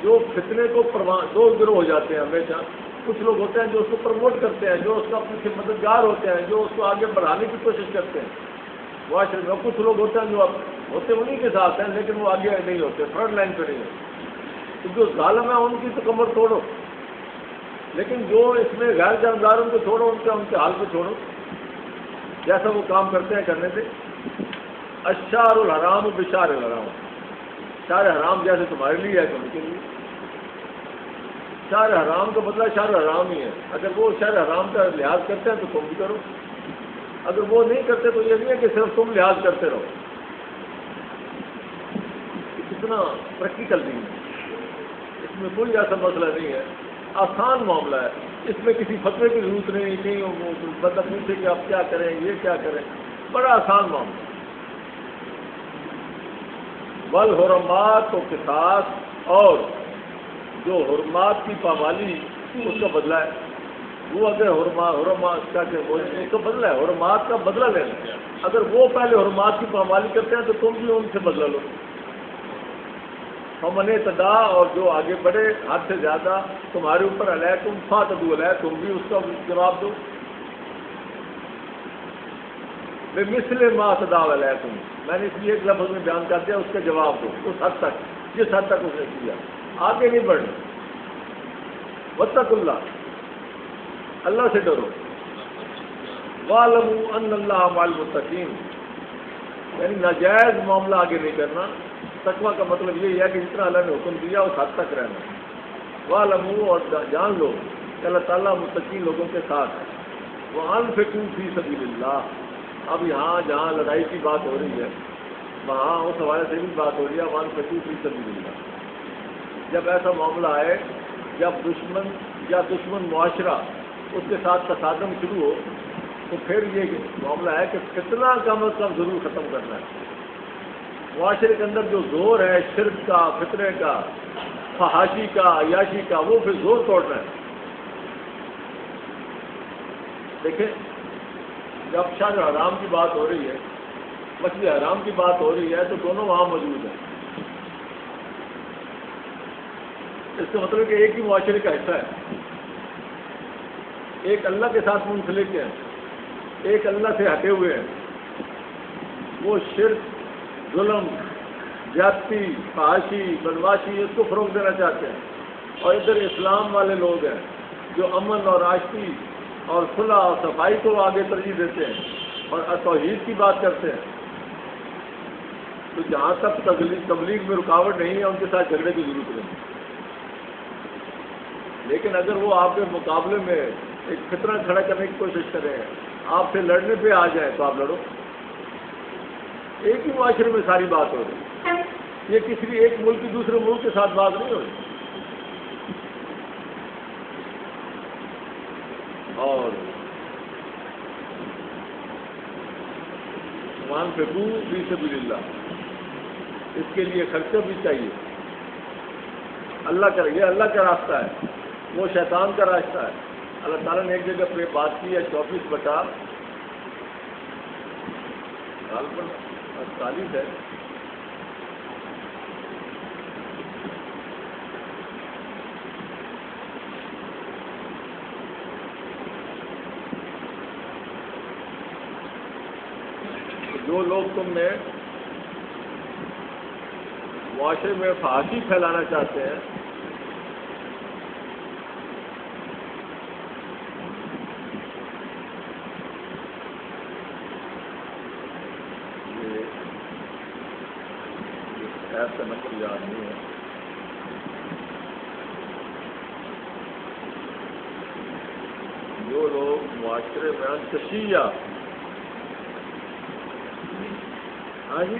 A: جو فتنے کو پروان، دو گروہ ہو جاتے ہیں ہمیشہ. کچھ لوگ ہوتے ہیں جو اس کو پروموٹ کرتے ہیں، جو اس کا اپنے مددگار ہوتے ہیں، جو اس کو آگے بڑھانے کی کوشش کرتے ہیں معاشرے میں. کچھ لوگ ہوتے ہیں جو ہوتے انہیں کے ساتھ ہیں لیکن وہ آگے نہیں ہوتے، فرنٹ لائن پہ نہیں ہوتے. تو جو ظالم ہے ان کی تو کمر توڑو، لیکن جو اس میں غیر جانبدار ان کو چھوڑو، ان کے حال پہ چھوڑو، جیسا وہ کام کرتے ہیں کرنے سے. الشہر الحرام بشہر الحرام، شہر حرام جیسے تمہارے لیے ہے تو ان کے لیے. شہر حرام کا بدلہ شہر حرام ہی ہے. اگر وہ شہر حرام کا لحاظ کرتے ہیں تو تم بھی کرو، اگر وہ نہیں کرتے تو یہ نہیں ہے کہ صرف تم لحاظ کرتے رہو. کتنا پریکٹیکل نہیں ہے، اس میں کوئی ایسا مسئلہ نہیں ہے، آسان معاملہ ہے. اس میں کسی فتوے کی ضرورت نہیں، کہیں وہ بندہ پوچھے کہ آپ کیا کریں، یہ کیا کریں، بڑا آسان معاملہ. والحرمات و قصاص، اور جو حرمات کی پامالی اس کا بدلہ ہے. وہ اگر حرمات کا اس کا بدلہ ہے، حرمات کا بدلہ لینا. اگر وہ پہلے حرمات کی پامالی کرتے ہیں تو تم بھی ان سے بدلہ لو. فمن اعتدی، اور جو آگے بڑھے حد سے زیادہ تمہارے اوپر، علیکم فاعتدوا علیہ، تم بھی اس کا جواب دو. بمثل ما اعتدى علیکم، میں نے اس لیے ایک لفظ میں بیان کر دیا، اس کا جواب دو اس حد تک جس حد تک اس نے کیا، آگے نہیں بڑھنا. واتقوا اللہ، اللہ سے ڈرو. وَاعْلَمُوا أَنَّ اللَّهَ مَعَ الْمُتَّقِينَ، یعنی ناجائز معاملہ آگے نہیں کرنا. تقویٰ کا مطلب یہی ہے کہ جتنا اللہ نے حکم دیا اس حد تک رہنا. وَاعْلَمُوا، اور جان لو کہ اللہ تعالیٰ متقی لوگوں کے ساتھ ہے. وَأَنفِقُوا فِي سَبِيلِ اللَّهِ، اب یہاں جہاں لڑائی کی بات ہو رہی ہے وہاں اس حوالے سے بھی بات ہو رہی ہے وَأَنفِقُوا فِي سَبِيلِ اللَّهِ. جب ایسا معاملہ آئے جب دشمن یا دشمن معاشرہ اس کے ساتھ تصادم شروع ہو تو پھر یہ معاملہ ہے کہ فتنہ کم از کم ضرور ختم کرنا ہے. معاشرے کے اندر جو زور ہے شرک کا، فتنے کا، فحاشی کا، عیاشی کا، وہ پھر زور توڑنا ہے. دیکھیں جب شاہ حرام کی بات ہو رہی ہے، مسجد حرام کی بات ہو رہی ہے تو دونوں وہاں موجود ہیں. اس کا مطلب کہ ایک ہی معاشرے کا حصہ ہے، ایک اللہ کے ساتھ منسلک ہے، ایک اللہ سے ہٹے ہوئے ہیں. وہ شرک، ظلم، زیادتی، فحاشی، بدماشی اس کو فروغ دینا چاہتے ہیں، اور ادھر اسلام والے لوگ ہیں جو امن اور آشتی اور صلح اور صفائی کو آگے ترجیح دیتے ہیں اور توحید کی بات کرتے ہیں. تو جہاں تک تبلیغ میں رکاوٹ نہیں ہے ان کے ساتھ جھگڑے کی ضرورت نہیں. لیکن اگر وہ آپ کے مقابلے میں ایک فتنہ کھڑا کرنے کی کوشش کریں، آپ سے لڑنے پہ آ جائیں تو آپ لڑو. ایک ہی معاشرے میں ساری بات ہو رہی ہے، یہ کسی ایک ملک کی دوسرے ملک کے ساتھ بات نہیں ہو رہی. اور وَأَنفِقُوا فِي سَبِيلِ اللَّهِ، اس کے لیے خرچہ بھی چاہیے. اللہ کا، یہ اللہ کا راستہ ہے، وہ شیطان کا راستہ ہے. اللہ تعالیٰ نے ایک جگہ پہ بات کی ہے 24/48 ہے. جو لوگ تم نے معاشرے میں فحاشی پھیلانا چاہتے ہیں، ایسا نمبر یاد نہیں ہے، جو لوگ معاشرے میں تشیع، ہاں جی،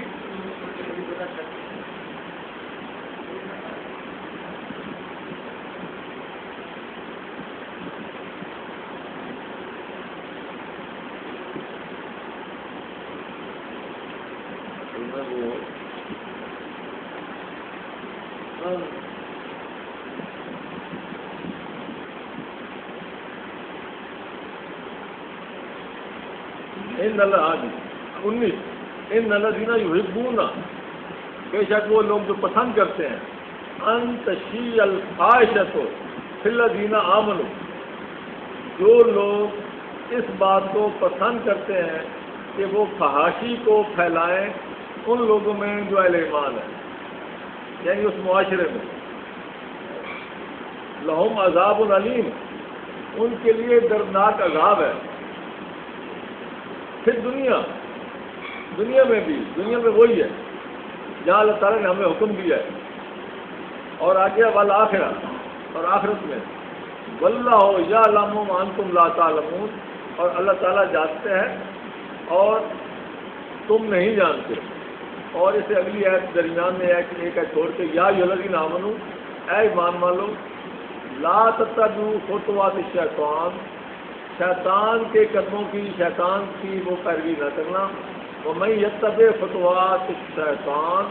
A: ان اللہ 19 ان الذین یحبون، بے شک وہ لوگ جو پسند کرتے ہیں، ان تشیع الفاحشۃ فی الذین آمنوا، جو لوگ اس بات کو پسند کرتے ہیں کہ وہ فحاشی کو پھیلائیں ان لوگوں میں جو اہل ایمان ہیں، یعنی اس معاشرے میں. لہم عذاب علیم، ان کے لیے دردناک عذاب ہے. پھر دنیا میں بھی، دنیا میں وہی ہے جہاں اللہ تعالیٰ نے ہمیں حکم دیا ہے، اور آگے والآخرہ، اور آخرت میں واللہ یعلم وانتم لا تعلمون، اور اللہ تعالیٰ جانتے ہیں اور تم نہیں جانتے. اور اسے اگلی آیت درمیان میں ایک آیت چھوڑ کے یا ایھا الذین آمنوا، اے ایمان والو، لا تتبعوا خطوات الشیطان، شیطان کے قدموں کی، شیطان کی وہ پیروی نہ کرنا. ومن یتبع خطوات الشیطان،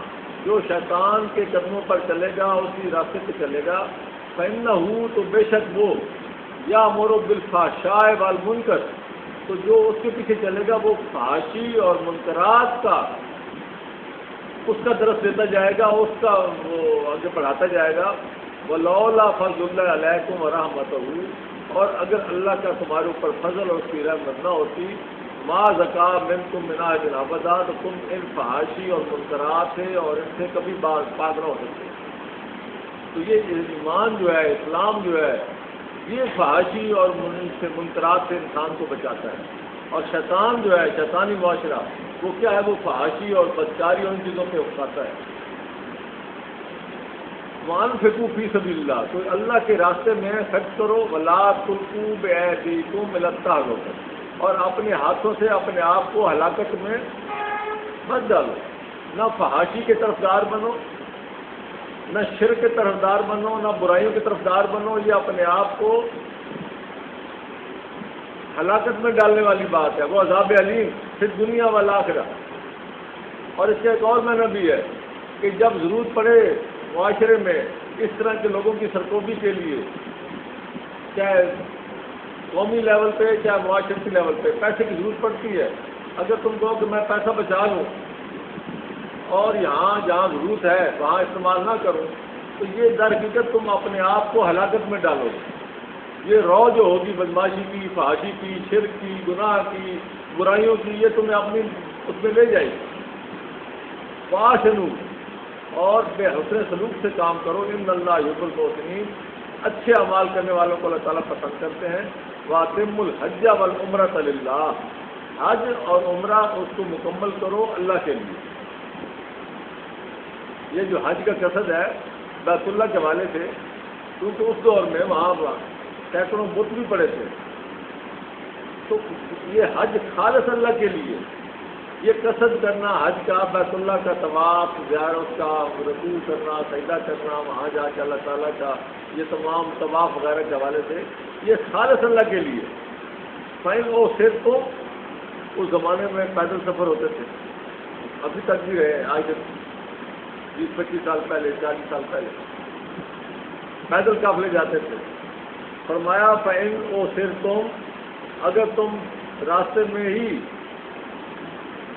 A: جو شیطان کے قدموں پر چلے گا، اسی راستے پہ چلے گا، فإنہ، تو بے شک وہ، یأمر بالفحشاء والمنکر، تو جو اس کے پیچھے چلے گا وہ فحاشی اور منکرات کا، اس کا درس دیتا جائے گا، اس کا وہ آگے پڑھاتا جائے گا. ولولا فضل اللہ علیکم ورحمتہ، اور اگر اللہ کا تمہارے اوپر فضل اور اس کی رحمت نہ ہوتی، ما زکا منکم من احد ابدا، تو تم ان فحاشی اور منکرات سے اور ان سے کبھی پاک نہ ہو سکتے. تو یہ ایمان جو ہے، اسلام جو ہے، یہ فحاشی اور منکرات سے انسان کو بچاتا ہے. اور شیطان جو ہے شیطانی معاشرہ وہ کیا ہے؟ وہ فحاشی اور بدکاری اور ان چیزوں پہ اکساتا ہے. وَأَنفِقُوا فِي سَبِيلِ اللَّهِ، تو اللہ کے راستے میں خرچ کرو. وَلَا تُلْقُوا بِأَيْدِيكُمْ إِلَى التَّهْلُكَةِ، اور اپنے ہاتھوں سے اپنے آپ کو ہلاکت میں مت ڈالو. نہ فحاشی کے طرفدار بنو، نہ شرک کے طرفدار بنو، نہ برائیوں کے طرفدار بنو. یہ اپنے آپ کو ہلاکت میں ڈالنے والی بات ہے. وہ عذاب علیم پھر دنیا والآخرہ. اور اس کا ایک اور معنی بھی ہے کہ جب ضرورت پڑے معاشرے میں اس طرح کے لوگوں کی سرکوبی کے لیے، چاہے قومی لیول پہ چاہے معاشرتی لیول پہ، پیسے کی ضرورت پڑتی ہے. اگر تم کہو کہ میں پیسہ بچا لوں اور یہاں جہاں ضرورت ہے وہاں استعمال نہ کروں، تو یہ در حقیقت تم اپنے آپ کو ہلاکت میں ڈالو گے. یہ رو جو ہوگی بدماشی کی، فحاشی کی، شرک کی، گناہ کی، برائیوں کی، یہ تمہیں اپنی اس میں لے جائے گی. فاحسنوا، اور بے حسن سلوک سے کام کرو. ان اللہ یحب المحسنین، اچھے اعمال کرنے والوں کو اللہ تعالیٰ پسند کرتے ہیں. واتموا الحج والعمرۃ للہ، حج اور عمرہ اس کو مکمل کرو اللہ کے لیے. یہ جو حج کا قصد ہے بیت اللہ کے حوالے سے، کیونکہ اس دور میں وہاں سینکڑوں بت بھی پڑے تھے، تو یہ حج خالص اللہ کے لیے. یہ قصد کرنا حج کا، بیت اللہ کا طواف، زیارت کا، رکوع کرنا، سجدہ کرنا، وہاں جا کے اللہ تعالیٰ کا یہ تمام طواف وغیرہ کے حوالے سے یہ خالص اللہ کے لیے. فائن وہ صرف تو اس زمانے میں پیدل سفر ہوتے تھے، ابھی تک بھی رہے. آج 20-25 سال پہلے، 40 سال پہلے پیدل قافلے جاتے تھے. فرمایا فائن وہ صرف تم، اگر تم راستے میں ہی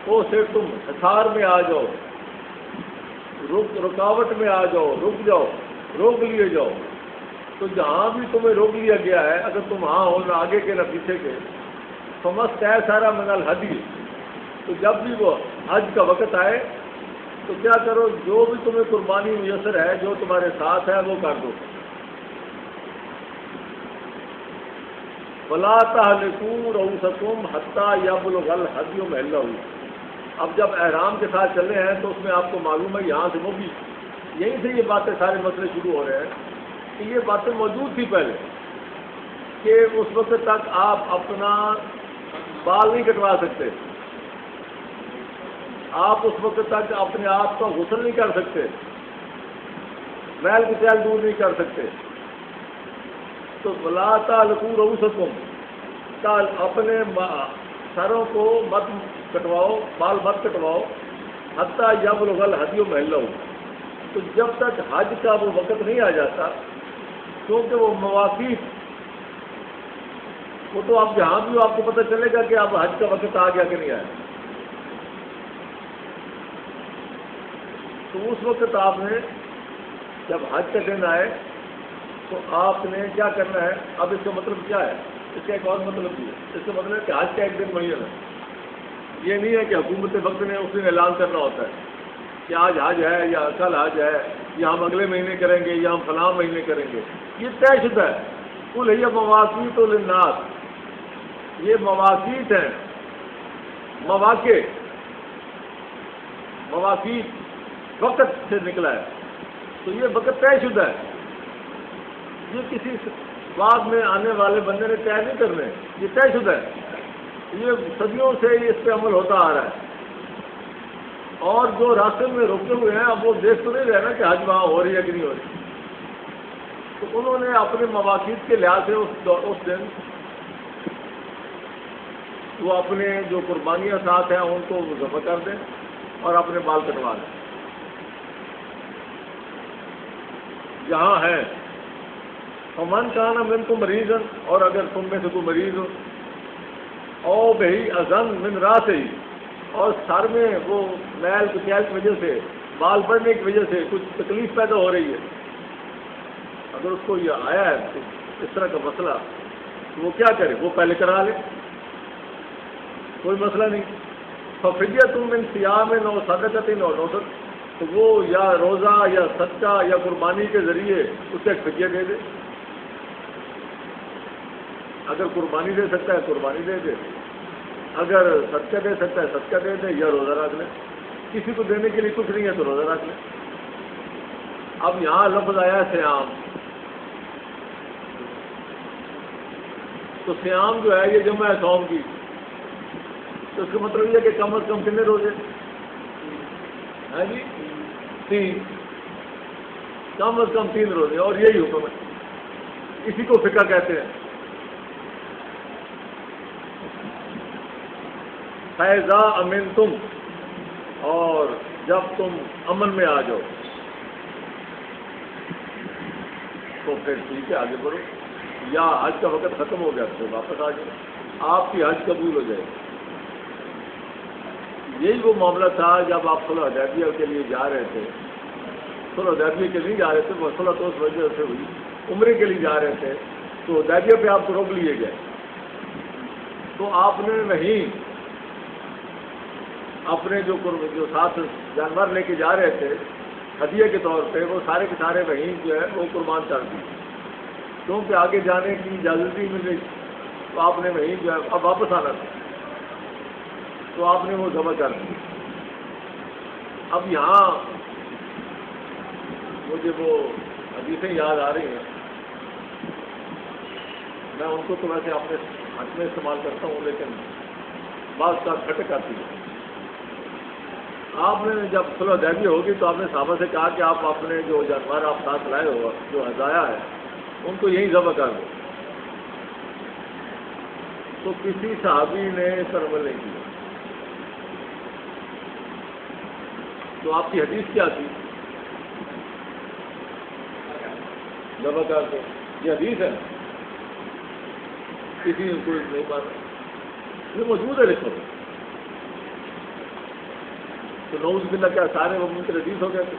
A: وہ صرف تم حصار میں آ جاؤ، رکاوٹ میں آ جاؤ، رک جاؤ، روک لیے جاؤ، تو جہاں بھی تمہیں روک لیا گیا ہے، اگر تم وہاں ہو نہ آگے کے نہ پیچھے کے، فَمَسْتَيَسَرَ مِنَ الْهَدْيِ، تو جب بھی وہ حج کا وقت آئے تو کیا کرو، جو بھی تمہیں قربانی میسر ہے، جو تمہارے ساتھ ہے وہ کر دو. وَلَا تَحْلِقُوا رُؤُوسَكُمْ حَتَّى يَبْلُغَ الْهَدْيُ مَحِلَّهُ. اب جب احرام کے ساتھ چلے ہیں تو اس میں آپ کو معلوم ہے یہاں سے وہ بھی یہیں سے یہ باتیں سارے مسئلے شروع ہو رہے ہیں کہ یہ باتیں موجود تھی پہلے کہ اس وقت تک آپ اپنا بال نہیں کٹوا سکتے، آپ اس وقت تک اپنے آپ کا غسل نہیں کر سکتے، میل کچیل دور نہیں کر سکتے. تو وَلَا تَحْلِقُوا رُؤُوسَكُمْ، اپنے سروں کو مت کٹواؤ، بال مت کٹواؤ. حتیٰ یبلغ الہدی محلہ، تو جب تک حج کا وہ وقت نہیں آ جاتا، کیونکہ وہ مواقیت وہ تو آپ جہاں بھی آپ کو پتہ چلے گا کہ اب حج کا وقت آ گیا کہ نہیں آیا. تو اس وقت آپ نے جب حج کا دن آئے تو آپ نے کیا کرنا ہے. اب اس کا مطلب کیا ہے؟ اس کا ایک اور مطلب بھی ہے. اس کا مطلب ہے کہ حج کا ایک دن معین ہے. یہ نہیں ہے کہ حکومت وقت نے اس دن اعلان کرنا ہوتا ہے کہ آج حج ہے یا کل حج ہے یا ہم اگلے مہینے کریں گے یا ہم فلاں مہینے کریں گے. یہ طے شدہ ہے. قل ہی مواقیت للناس، یہ مواقیت ہیں، مواقع، مواقیت وقت سے نکلا ہے. تو یہ وقت طے شدہ ہے. یہ کسی بعد میں آنے والے بندے نے طے نہیں کرنے، یہ طے شدہ ہے. یہ صدیوں سے اس پہ عمل ہوتا آ رہا ہے. اور جو راستے میں روکے ہوئے ہیں اب وہ دیکھ تو نہیں رہے نا کہ حج وہاں ہو رہی ہے کہ نہیں ہو رہی. تو انہوں نے اپنے مواقیت کے لحاظ سے اس دن وہ اپنے جو قربانیاں ساتھ ہیں ان کو ذبح کر دیں اور اپنے بال کٹوا دیں جہاں ہے. فمن کان منکم مریضا، اور اگر تم میں سے کوئی مریض ہو، او بہی اذن من راسہ، اور سر میں وہ میل کچیل کی وجہ سے، بال بڑھنے کی وجہ سے کچھ تکلیف پیدا ہو رہی ہے، اگر اس کو یہ آیا ہے تو اس طرح کا مسئلہ، تو وہ کیا کرے؟ وہ پہلے کرا لے، کوئی مسئلہ نہیں. ففدیۃ من صیام او صدقۃ او نسک، تو وہ یا روزہ یا صدقہ یا قربانی کے ذریعے اسے ایک فدیہ دے دے. اگر قربانی دے سکتا ہے قربانی دے دے، اگر صدقہ دے سکتا ہے صدقہ دے دے یا روزہ رکھ لے. کسی کو دینے کے لیے کچھ نہیں ہے تو روزہ رکھ لے. اب یہاں لفظ آیا سیام، تو سیام جو ہے یہ جمع ہے صوم کی، تو اس کا مطلب یہ ہے کہ کم از کم کتنے روزے ہیں جی؟ 3، کم از کم 3 روزے، اور یہی حکم ہے. اسی کو فقہ کہتے ہیں. فیضا امن تم، اور جب تم امن میں آ جاؤ تو پھر ٹھیک ہے آگے بڑھو، یا حج کا وقت ختم ہو گیا تو واپس آ جاؤ، آپ کی حج قبول ہو جائے. یہی وہ معاملہ تھا جب آپ صلح حدیبیہ کے لیے جا رہے تھے. صلح حدیبیہ کے لیے جا رہے تھے، وہ صلح تو اس وجہ سے ہوئی، عمرے کے لیے جا رہے تھے تو حدیبیہ پہ آپ کو روک لیے گئے. تو آپ نے وہیں اپنے جو ساتھ جانور لے کے جا رہے تھے ہدیے کے طور پہ، وہ سارے کے سارے وہیں جو ہے وہ قربان کر دی، کیونکہ آگے جانے کی اجازت نہیں مل رہی. تو آپ نے وہیں جو ہے اب واپس آنا تھا تو آپ نے وہ ذبح کر دی. اب یہاں مجھے وہ حدیثیں یاد آ رہی ہیں، میں ان کو تو ویسے اپنے حق میں استعمال کرتا ہوں، لیکن بعض کا کھٹک آتی ہے. آپ نے جب صلح حدیبیہ ہوگی تو آپ نے صحابہ سے کہا کہ آپ اپنے جو جانور آپ ساتھ لائے ہو، جو ہدایہ ہے، ان کو یہیں ذبح کر دو. تو کسی صحابی نے اس پر عمل نہیں کیا. تو آپ کی حدیث کیا تھی؟ ذبح کر دو، یہ حدیث ہے، کسی نے کوئی نہیں مانا، یہ موجود ہے لکھو. تو نعوذ باللہ کیا سارے وہ منکر حدیث ہو گئے تھے؟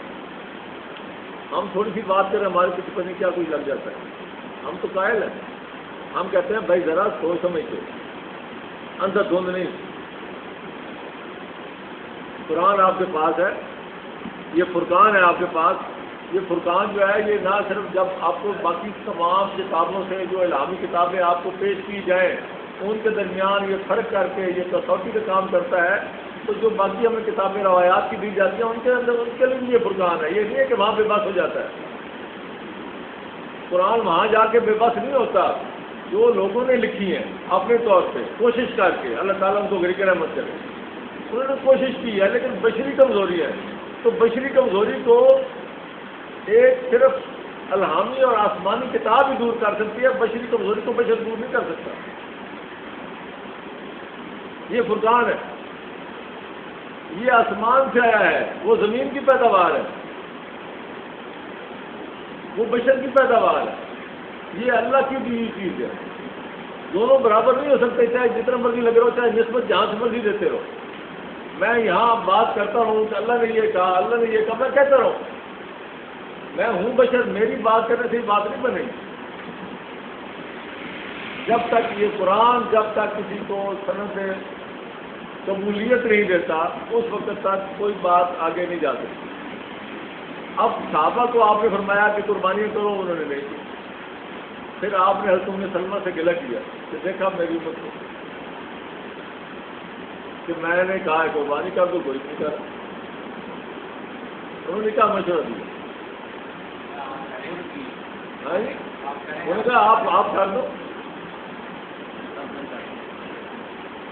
A: ہم تھوڑی سی بات کریں ہمارے کسی پر نہیں کیا کوئی لگ جاتا ہے. ہم تو قائل ہیں، ہم کہتے ہیں بھائی ذرا سوچ سمجھ کے، اندر دھند نہیں. قرآن آپ کے پاس ہے، یہ فرقان ہے آپ کے پاس. یہ فرقان جو ہے یہ نہ صرف جب آپ کو باقی تمام کتابوں سے جو الہامی کتابیں آپ کو پیش کی جائیں ان کے درمیان یہ فرق کر کے یہ کسوٹی کا کام کرتا ہے، تو جو باقی ہمیں کتابیں روایات کی دی جاتی ہیں ان کے اندر ان کے لیے بھی یہ فرقان ہے. یہ نہیں ہے کہ وہاں بے بس ہو جاتا ہے. قرآن وہاں جا کے بے بس نہیں ہوتا. جو لوگوں نے لکھی ہیں اپنے طور پہ کوشش کر کے، اللہ تعالیٰ ان کو غرق رحمت کرے، انہوں نے کوشش کی ہے، لیکن بشری کمزوری ہے. تو بشری کمزوری کو ایک صرف الہامی اور آسمانی کتاب ہی دور کر سکتی ہے. بشری کمزوری کو بشر دور نہیں کر سکتا. یہ فرقان ہے، یہ آسمان سے آیا ہے، وہ زمین کی پیداوار ہے، وہ بشر کی پیداوار ہے، یہ اللہ کی دی ہوئی چیز ہے. دونوں برابر نہیں ہو سکتے، چاہے جتنا مرضی لگے رہو، چاہے نسبت جہاں سے مرضی دیتے رہو. میں یہاں بات کرتا ہوں کہ اللہ نے یہ کہا، اللہ نے یہ کہا، میں کہتا رہوں، میں ہوں بشر، میری بات کرنے سے بات نہیں بنے گی. جب تک یہ قرآن جب تک کسی کو سند سے قبولیت نہیں دیتا اس وقت تک کوئی بات آگے نہیں جا سکتی. اب صحابہ کو آپ نے فرمایا کہ قربانی کرو، انہوں نے نہیں کی. پھر آپ نے حضرت ام سلمہ سے گلہ کیا کہ دیکھا میری امت کو کہ میں نے کہا قربانی کر دو، کوئی نہیں کر. انہوں نے کہا مشورہ دیا، انہوں نے کہا آپ کر دو.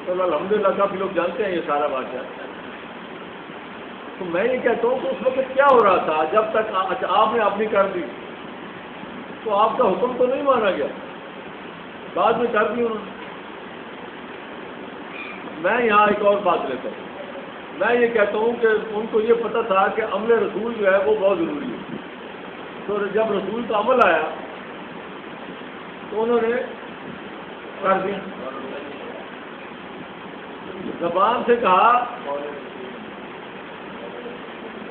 A: تو الحمدللہ کافی لوگ جانتے ہیں یہ سارا واقعہ. تو میں یہ کہتا ہوں کہ اس وقت کیا ہو رہا تھا جب تک آپ نے اپنی کر دی تو آپ کا حکم تو نہیں مانا گیا، بعد میں کر دی انہوں نے. میں یہاں ایک اور بات لیتا ہوں. میں یہ کہتا ہوں کہ ان کو یہ پتہ تھا کہ عمل رسول جو ہے وہ بہت ضروری ہے. تو جب رسول کا عمل آیا تو انہوں نے کر دی. زبان سے کہا،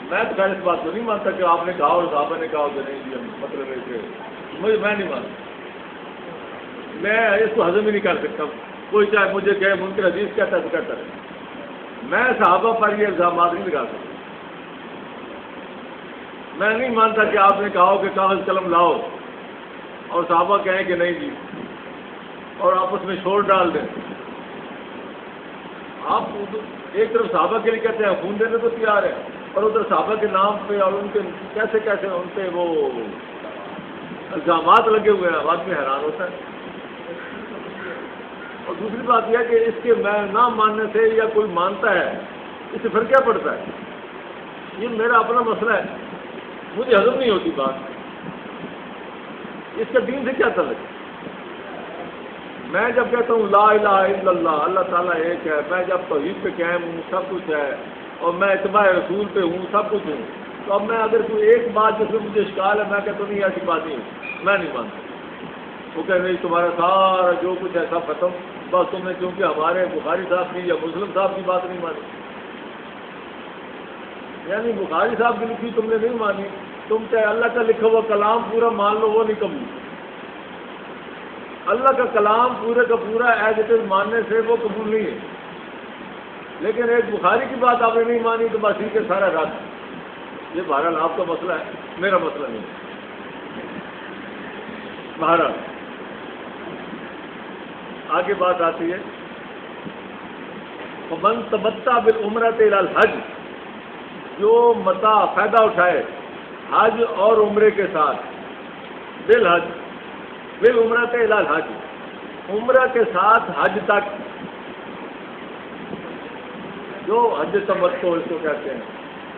A: میں تو خیر اس بات کو نہیں مانتا کہ آپ نے کہا اور صحابہ نے کہا کہ نہیں جی مطلب ہے کہ میں نہیں مانتا، میں اس کو ہضم ہی نہیں کر سکتا. کوئی چاہے مجھے کہے منکر حدیث کہتا ہے تو کہتا ہے، میں صحابہ پر یہ الزامات نہیں لگا سکتا. میں نہیں مانتا کہ آپ نے کہا کہ کاغذ قلم لاؤ اور صحابہ کہیں کہ نہیں جی، اور آپس میں شور ڈال دیں. آپ ایک طرف صحابہ کے لیے کہتے ہیں خون دینے کو تیار ہے، اور ادھر صحابہ کے نام پہ اور ان کے کیسے کیسے ان پہ وہ الزامات لگے ہوئے ہیں، آدمی حیران ہوتا ہے۔ اور دوسری بات یہ ہے کہ اس کے میں نہ ماننے سے یا کوئی مانتا ہے اس سے فرق کیا پڑتا ہے؟ یہ میرا اپنا مسئلہ ہے، مجھے ہضم نہیں ہوتی بات، اس کا دین سے کیا تعلق؟ میں جب کہتا ہوں لا الہ الا اللہ، اللہ تعالیٰ ایک ہے، میں جب توحید پہ قائم ہوں، سب کچھ ہے، اور میں اتباع رسول پہ ہوں، سب کچھ ہوں، تو اب میں اگر کوئی ایک بات جس میں مجھے اشکال ہے میں کہتا ہوں نہیں ایسی بات نہیں ہے، میں نہیں مانتا، وہ کہ نہیں تمہارا سارا جو کچھ ہے سب ختم، بس تم نے کیونکہ ہمارے بخاری صاحب کی یا مسلم صاحب کی بات نہیں مانی، یعنی بخاری صاحب کی لکھی تم نے نہیں مانی، تم چاہے اللہ کا لکھا ہوا کلام پورا مان لو وہ نہیں قبول، اللہ کا کلام پورے کا پورا ایز اٹ از ماننے سے وہ قبول نہیں ہے، لیکن ایک بخاری کی بات آپ نے نہیں مانی تو بس ٹھیک ہے سارا رات، یہ بہرحال آپ کا مسئلہ ہے، میرا مسئلہ نہیں ہے۔ بہرحال آگے بات آتی ہے فمن تمتع بالعمرۃ الی الحج، جو متاع فائدہ اٹھائے حج اور عمرے کے ساتھ، بالحج بالعمرۃ الی الحج، عمرہ کے ساتھ حج تک، جو حج تمتع اس کو کہتے ہیں،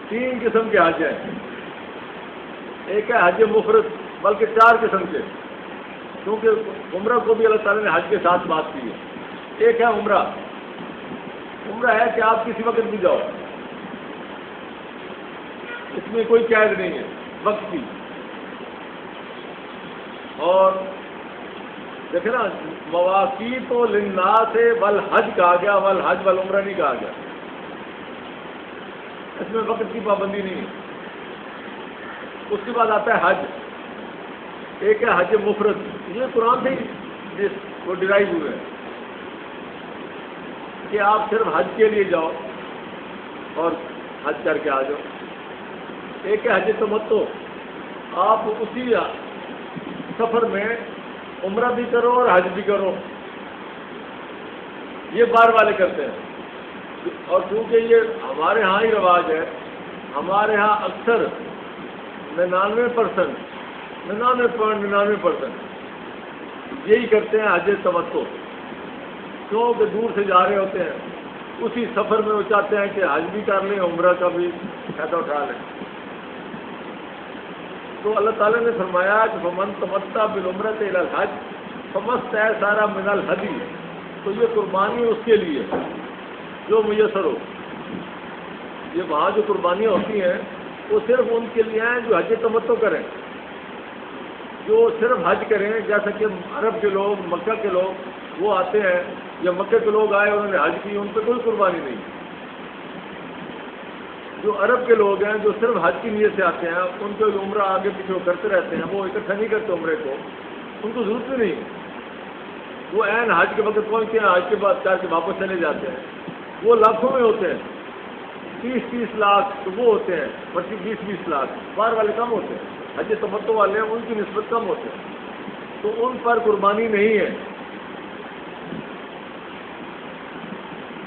A: تین قسم کے حج ہیں، ایک ہے حج مفرد، بلکہ چار قسم کے، کیونکہ عمرہ کو بھی اللہ تعالیٰ نے حج کے ساتھ بات کی ہے۔ ایک ہے عمرہ، عمرہ ہے کہ آپ کسی وقت بھی جاؤ، اس میں کوئی قید نہیں ہے وقت کی، اور دیکھیں نا مواقیت للناس والحج کہا گیا، والحج والعمرہ نہیں کہا گیا، اس میں وقت کی پابندی نہیں ہے۔ اس کے بعد آتا ہے حج، ایک ہے حج مفرد، یہ قرآن سے ہی وہ ڈرائیو ہوئے ہیں کہ آپ صرف حج کے لیے جاؤ اور حج کر کے آ جاؤ۔ ایک ہے حج تمتع، آپ اسی سفر میں عمرہ بھی کرو اور حج بھی کرو، یہ باہر والے کرتے ہیں، اور چونکہ یہ ہمارے ہاں ہی رواج ہے، ہمارے ہاں اکثر 99% یہی کرتے ہیں حج تمتع، کیونکہ دور سے جا رہے ہوتے ہیں، اسی سفر میں وہ چاہتے ہیں کہ حج بھی کر لیں عمرہ کا بھی فائدہ اٹھا لیں۔ تو اللہ تعالیٰ نے فرمایا کہ فمن تمتع بالعمرۃ الی الحج فمستیسر من الہدی، تو یہ قربانی اس کے لیے جو میسر ہو، یہ وہاں جو قربانیاں ہوتی ہیں وہ صرف ان کے لیے ہیں جو حج تمتع کریں، جو صرف حج کریں، جیسا کہ عرب کے لوگ، مکہ کے لوگ وہ آتے ہیں، یا مکہ کے لوگ آئے انہوں نے حج کی، ان پہ کوئی قربانی نہیں۔ جو عرب کے لوگ ہیں جو صرف حج کی نیت سے آتے ہیں، ان کو عمرہ آگے پیچھے وہ کرتے رہتے ہیں، وہ اکٹھا نہیں کرتے عمرے کو، ان کو ضرورت بھی نہیں، وہ عین حج کے وقت پہنچتے ہیں، حج کے بعد کر کے واپس چلے جاتے ہیں، وہ لاکھوں میں ہوتے ہیں، 30 لاکھ تو وہ ہوتے ہیں، 20 لاکھ باہر والے کم ہوتے ہیں، حج تمتع والے ہیں ان کی نسبت کم ہوتے ہیں، تو ان پر قربانی نہیں ہے۔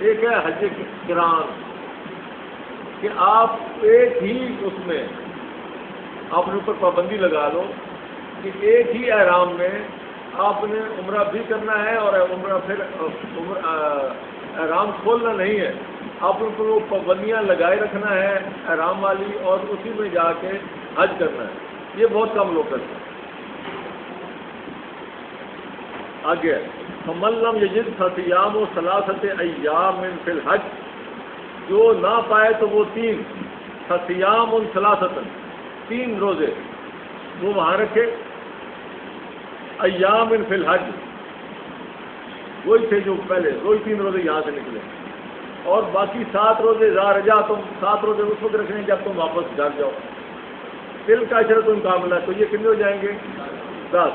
A: ایک ہے حج قران، کہ آپ ایک ہی اس میں آپ نے اوپر پابندی لگا لو کہ ایک ہی احرام میں آپ نے عمرہ بھی کرنا ہے، اور عمرہ پھر احرام کھولنا نہیں ہے، آپ ان کو وہ پابندیاں لگائے رکھنا ہے احرام والی، اور اسی میں جا کے حج کرنا ہے، یہ بہت کم لوگ کرتے ہیں۔ آگے فمن لم یجد فصیام ثلاثۃ ایام فی الحج، جو نہ پائے تو وہ 3 فصیام ثلاثۃ، 3 روزے وہ وہاں رکھے، ایام فی الحج وہی تھے جو پہلے، وہی 3 روزے یہاں سے نکلے، اور باقی 7 روزے اذا رجعتم، 7 روزے اس وقت رکھنے جب تم واپس گھر جاؤ، تلک عشرۃ کاملہ، تو یہ کتنے ہو جائیں گے؟ 10۔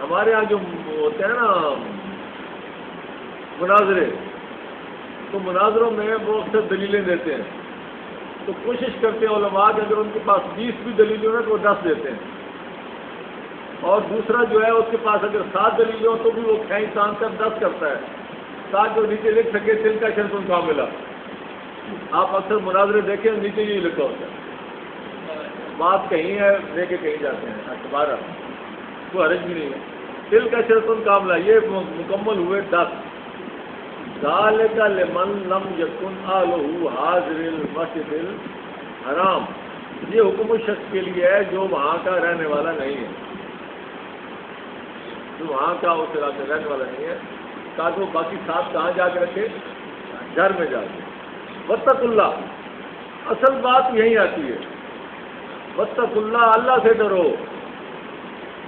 A: ہمارے ہاں جو ہوتے ہیں نا مناظرے، تو مناظروں میں وہ اکثر دلیلیں دیتے ہیں، تو کوشش کرتے ہیں علماء کہ اگر ان کے پاس 20 بھی دلیلیں ہیں تو وہ 10 دیتے ہیں، اور دوسرا جو ہے اس کے پاس اگر 7 دلیلیں ہوں تو بھی وہ کھینچ تان کر 10 کرتا ہے، تاکہ وہ نیچے لکھ سکے تل کا شرط کا ملا. آپ اکثر مناظرے دیکھیں نیچے یہی لکھا ہوتا ہے. بات کہیں ہے لے کے کہیں جاتے ہیں. اخبار کوئی حرج بھی نہیں ہے. تل کا شرط کاملہ یہ مکمل ہوئے 10. ذالک لمن لم یکن اہلہ حاضر المسجد الحرام. یہ حکم اس شخص کے لیے ہے جو وہاں کا رہنے والا نہیں ہے, جو وہاں کا اس علاقے میں رہنے والا نہیں ہے, تاکہ وہ باقی ساتھ کہاں جا کے رکھے, گھر میں جا کے. واتقوا اللہ, اصل بات یہی آتی ہے. واتقوا اللہ, اللہ سے ڈرو.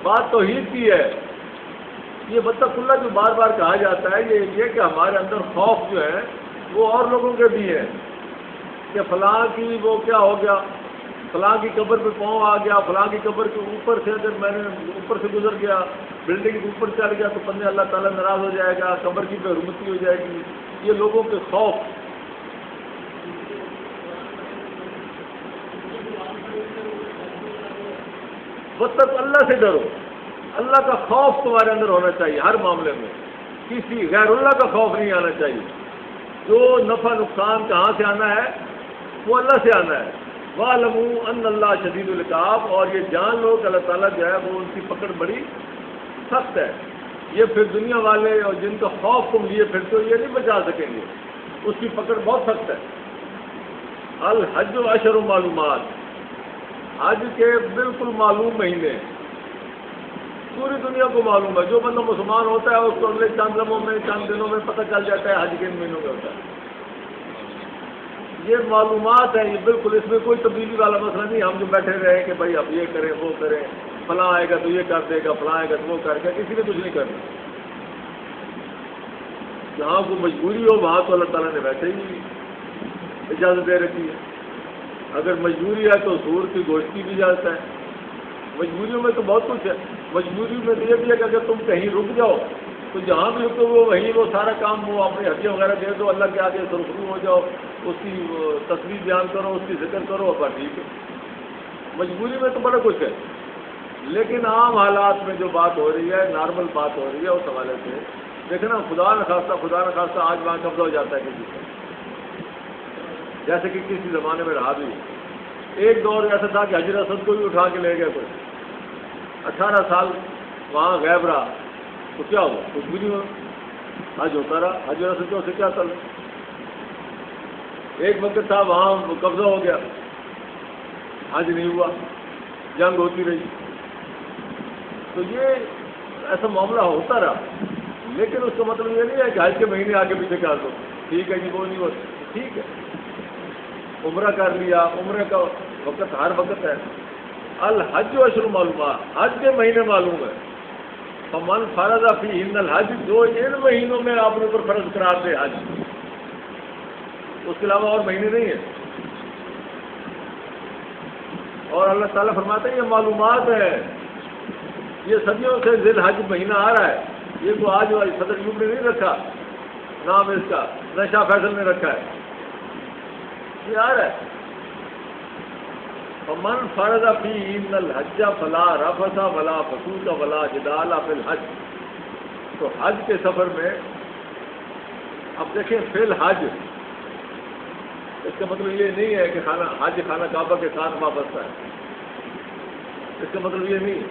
A: بات توحید کی ہے. یہ واتقوا اللہ جو بار بار کہا جاتا ہے یہ کہ ہمارے اندر خوف جو ہے وہ اور لوگوں کے بھی ہے کہ فلاں کی وہ کیا ہو گیا, فلاں کی قبر پہ پاؤں آ گیا, فلاں کی قبر کے اوپر سے اگر میں نے اوپر سے گزر گیا, بلڈنگ کے اوپر چڑھ گیا تو پندے اللہ تعالیٰ ناراض ہو جائے گا, قبر کی بے حرمتی ہو جائے گی. یہ لوگوں کے خوف. واتقوا اللہ سے ڈرو. اللہ کا خوف تمہارے اندر ہونا چاہیے ہر معاملے میں. کسی غیر اللہ کا خوف نہیں آنا چاہیے. جو نفع نقصان کہاں سے آنا ہے وہ اللہ سے آنا ہے. وَاعْلَمُوا أَنَّ اللَّهَ شَدِيدُ الْعِقَابِ, اور یہ جان لو کہ اللہ تعالیٰ جو ہے وہ ان کی پکڑ بڑی سخت ہے. یہ پھر دنیا والے اور جن کا خوف تم لیے پھر تو یہ نہیں بچا سکیں گے, اس کی پکڑ بہت سخت ہے. الحج اشہر معلومات, حج کے بالکل معلوم مہینے پوری دنیا کو معلوم ہے. جو بندہ مسلمان ہوتا ہے اس کو اگلے چند لمحوں میں چند دنوں میں پتہ چل جاتا ہے حج کے مہینوں میں ہوتا ہے. یہ معلومات ہے, یہ بالکل اس میں کوئی تبدیلی والا مسئلہ نہیں. ہم جو بیٹھے رہے کہ بھائی اب یہ کریں وہ کریں, فلاں آئے گا تو یہ کر دے گا, فلاں آئے گا تو وہ کر گا, کسی نے کچھ نہیں کرنا. جہاں کوئی مجبوری ہو وہاں تو اللہ تعالیٰ نے ویسے ہی اجازت دے رکھی ہے. اگر مجبوری ہے تو سور کی گوشت کی بھی اجازت ہے. مجبوریوں میں تو بہت کچھ ہے. مجبوری میں تو یہ بھی ہے کہ اگر تم کہیں رک جاؤ تو جہاں بھی رکو وہ وہیں وہ سارا کام وہ اپنے ہڈیاں وغیرہ دے دو, اللہ کے آگے سرخرو ہو جاؤ, اس کی تصویر بیان کرو, اس کی ذکر کرو, اپنا ٹھیک ہے. مجبوری میں تو بڑا کچھ ہے. لیکن عام حالات میں جو بات ہو رہی ہے, نارمل بات ہو رہی ہے, اس حوالے سے دیکھنا خدا نخواستہ آج وہاں قبضہ ہو جاتا ہے کسی کا, جیسے کہ کسی زمانے میں رہا بھی. ایک دور ایسا تھا کہ حجر اسود کو بھی اٹھا کے لے گئے کوئی, 18 سال وہاں غائب رہا تو کیا ہوا, کچھ بھی نہیں ہوا, حج ہوتا رہا. حجر اسود سے کیا چل. ایک وقت تھا وہاں قبضہ ہو گیا, حج نہیں ہوا, جنگ ہوتی رہی. تو یہ ایسا معاملہ ہوتا رہا. لیکن اس کا مطلب یہ نہیں ہے کہ حج کے مہینے آگے پیچھے کر دو, ٹھیک ہے جی وہ نہیں ہوتا, ٹھیک ہے. عمرہ کر لیا, عمرے کا وقت ہر وقت ہے. الحج اشہر معلومات, حج کے مہینے معلوم ہے. فمن فرض فیہن الحج, جو ان مہینوں میں آپ نے اوپر فرض قرار دے حج, اس کے علاوہ اور مہینے نہیں ہیں. اور اللہ تعالیٰ فرماتے ہیں یہ معلومات ہے, یہ صدیوں سے ذی الحج مہینہ آ رہا ہے. یہ تو آج صدر ایوب نے نہیں رکھا نام اس کا, نہ شاہ فیصل نے رکھا ہے, یہ آ رہا ہے. فمن فرض فیہن الحج فلا رفث ولا فسوق ولا جدال فی الحج. تو حج کے سفر میں اب دیکھیں فی الحج, اس کا مطلب یہ نہیں ہے کہ حج خانہ کعبہ کے ساتھ وابستہ ہے. اس کا مطلب یہ نہیں.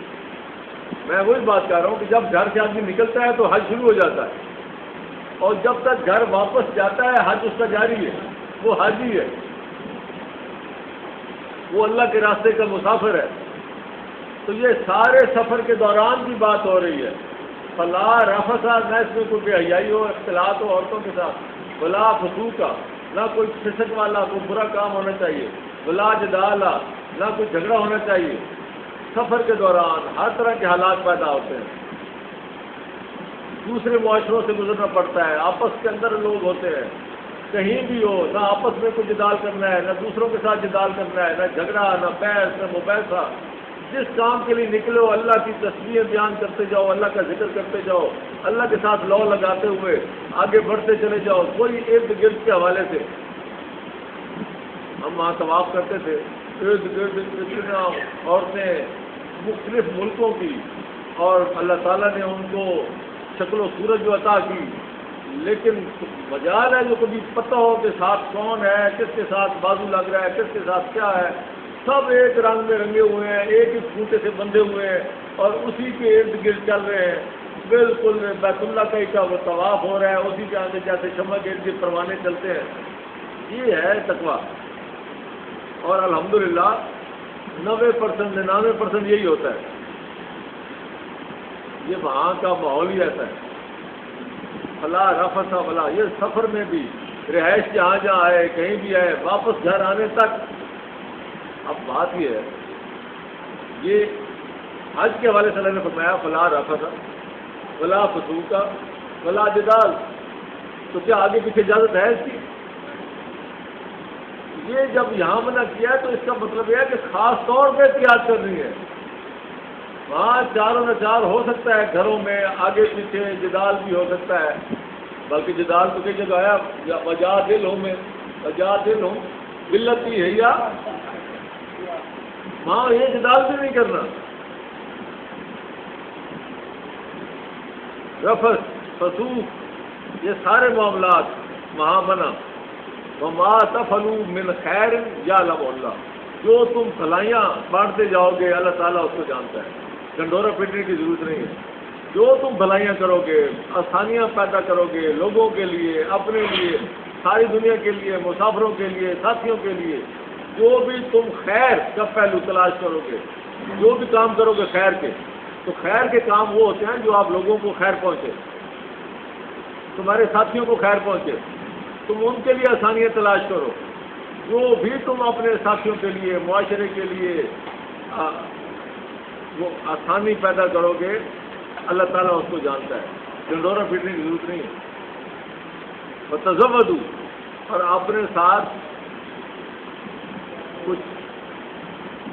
A: میں وہی بات کر رہا ہوں کہ جب گھر سے آدمی نکلتا ہے تو حج شروع ہو جاتا ہے, اور جب تک گھر واپس جاتا ہے حج اس کا جاری ہے. وہ حج ہی ہے, وہ اللہ کے راستے کا مسافر ہے. تو یہ سارے سفر کے دوران کی بات ہو رہی ہے. فلا رفث, نہ اس میں کوئی بے حیائی ہو, اختلاط ہو عورتوں کے ساتھ, ولا فسوق, نہ کوئی فسق والا کوئی برا کام ہونا چاہیے, ولا جدال, نہ کوئی جھگڑا ہونا چاہیے. سفر کے دوران ہر طرح کے حالات پیدا ہوتے ہیں, دوسرے معاشروں سے گزرنا پڑتا ہے, آپس کے اندر لوگ ہوتے ہیں, کہیں بھی ہو, نہ آپس میں کوئی جدال کرنا ہے, نہ دوسروں کے ساتھ جدال کرنا ہے, نہ جھگڑا, نہ بحث, نہ مباحثہ. جس کام کے لیے نکلو اللہ کی تصویر بیان کرتے جاؤ, اللہ کا ذکر کرتے جاؤ, اللہ کے ساتھ لو لگاتے ہوئے آگے بڑھتے چلے جاؤ. کوئی ارد گرد کے حوالے سے ہم وہاں طواف کرتے تھے, ارد گرد اتنا عورتیں مختلف ملکوں کی, اور اللہ تعالیٰ نے ان کو شکل و صورت جو عطا کی لیکن مجال ہے جو کبھی پتہ ہو کہ ساتھ کون ہے، کس کے ساتھ بازو لگ رہا ہے، کس کے ساتھ کیا ہے، سب ایک رنگ میں رنگے ہوئے ہیں، ایک ہی پھوٹے سے بندھے ہوئے ہیں اور اسی کے ارد گرد چل رہے ہیں، بالکل بیت اللہ کا وہ طواف ہو رہا ہے، اسی کے آگے جیسے شمع کے ارد گرد پروانے چلتے ہیں. یہ ہے تقویٰ. اور الحمدللہ 90% 99% یہی ہوتا ہے. یہ وہاں کا ماحول ہی ایسا ہے. فلا رفث ولا، یہ سفر میں بھی، رہائش جہاں جہاں آئے، کہیں بھی آئے، واپس گھر آنے تک. اب بات یہ ہے، یہ حج کے حوالے سے اللہ نے فرمایا فلا رفث ولا فسوق ولا جدال. تو کیا آگے پیچھے اجازت ہے اس کی؟ یہ جب یہاں منع کیا ہے تو اس کا مطلب یہ ہے کہ خاص طور پہ احتیاط کرنی ہے. وہاں چاروں نچار ہو سکتا ہے، گھروں میں آگے پیچھے جدال بھی ہو سکتا ہے، بلکہ جدال تو کئی جگہ ہے، وجادلہم میں وجادلہم باللتی ہے، یا وہاں یہ جدال بھی نہیں کرنا. رفث فسوق یہ سارے معاملات وہاں منع. وما تفعلوا من خیر یعلمہ اللہ، جو تم بھلائیاں بانٹتے جاؤ گے اللہ تعالیٰ اس کو جانتا ہے. ڈنڈورا پیٹنے کی ضرورت نہیں ہے. جو تم بھلائیاں کرو گے، آسانیاں پیدا کرو گے لوگوں کے لیے، اپنے لیے، ساری دنیا کے لیے، مسافروں کے لیے، ساتھیوں کے لیے، جو بھی تم خیر کا پہلو تلاش کرو گے، جو بھی کام کرو گے خیر کے، تو خیر کے کام وہ ہوتے ہیں جو آپ لوگوں کو خیر پہنچے، تمہارے ساتھیوں کو خیر پہنچے. تم ان کے لیے آسانیاں تلاش کرو. جو بھی تم اپنے ساتھیوں کے لیے، معاشرے کے لیے وہ آسانی پیدا کرو گے، اللہ تعالیٰ اس کو جانتا ہے. ڈنڈورا پیٹنے کی ضرورت نہیں ہے. وتزودوا، اور اپنے ساتھ کچھ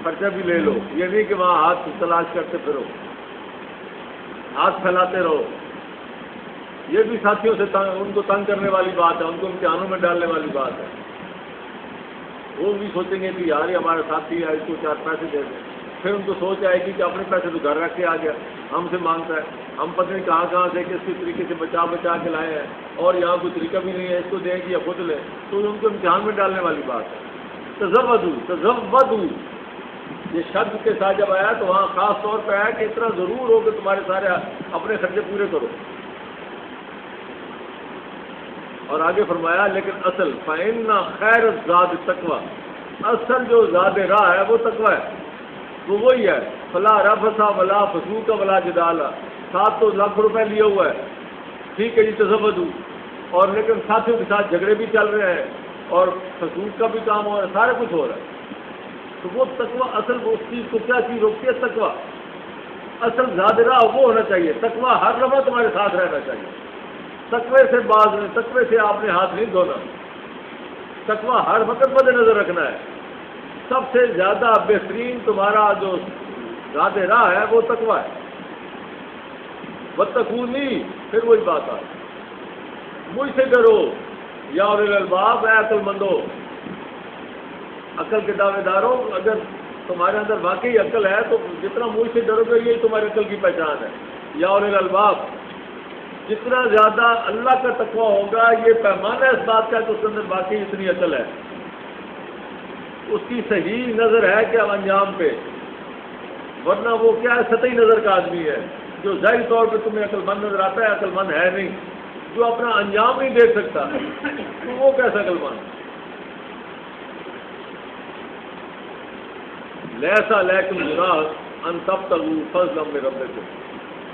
A: خرچہ بھی لے لو. یہ نہیں کہ وہاں ہاتھ تلاش کرتے پھرو، ہاتھ پھیلاتے رہو. یہ بھی ساتھیوں سے ان کو تنگ کرنے والی بات ہے، ان کو امتحانوں میں ڈالنے والی بات ہے. وہ بھی سوچیں گے کہ یار یہ ہمارا ساتھی ہے، اس کو 4 پیسے دے دیں. پھر ان کو سوچ آئے گی کہ اپنے پیسے تو گھر رکھ کے آ گیا، ہم سے مانگتا ہے، ہم پتہ نہیں کہاں سے کس کس طریقے سے بچا کے لائے ہیں، اور یہاں کوئی طریقہ بھی نہیں ہے، اس کو دیں کہ یا خود لیں. تو ان کو امتحان میں ڈالنے والی بات ہے. تزودوا یہ شبد کے ساتھ جب آیا تو وہاں خاص طور پہ آیا کہ اتنا ضرور ہو کہ تمہارے سارے اپنے خرچے پورے کرو. اور آگے فرمایا لیکن اصل فإن خیر الزاد التقویٰ، اصل جو زاد راہ ہے وہ تقویٰ ہے. وہ وہی ہے فلا رفث ولا فسوق ولا جدال. 7 لاکھ روپے لیے ہوا ہے، ٹھیک ہے جی تزودوا، اور لیکن ساتھیوں کے ساتھ جھگڑے بھی چل رہے ہیں اور فسوق کا بھی کام ہو رہا ہے، سارا کچھ ہو رہا ہے. تو وہ تقویٰ اصل اس چیز کو کیا چیز روکتی ہے؟ تقویٰ. اصل زاد راہ وہ ہونا چاہیے. تقویٰ ہر لمحہ تمہارے ساتھ رہنا چاہیے. تقوی سے باز میں، تقوی سے آپ نے ہاتھ نہیں دھونا. تقوی ہر وقت مد نظر رکھنا ہے. سب سے زیادہ بہترین تمہارا جو ذات راہ ہے وہ تقوی ہے. واتقونی، پھر وہی بات آ، مجھ سے ڈرو یا اولی الالباب، اے عقل مندو، عقل کے دعوے داروں. اگر تمہارے اندر واقعی عقل ہے تو جتنا مجھ سے ڈرو گے یہی تمہاری عقل کی پہچان ہے. یا اولی الالباب، جتنا زیادہ اللہ کا تقویٰ ہوگا یہ پیمانہ اس بات کا کہ اس کے اندر باقی اتنی عقل ہے، اس کی صحیح نظر ہے کہ انجام پہ. ورنہ وہ کیا ہے، سطحی نظر کا آدمی ہے جو ظاہری طور پہ تمہیں عقل مند نظر آتا ہے، عقل مند ہے نہیں. جو اپنا انجام نہیں دیکھ سکتا تو وہ کیسا عقل مند؟ لیسا لیکن جناح ان تبتغوا فضلا من ربکم،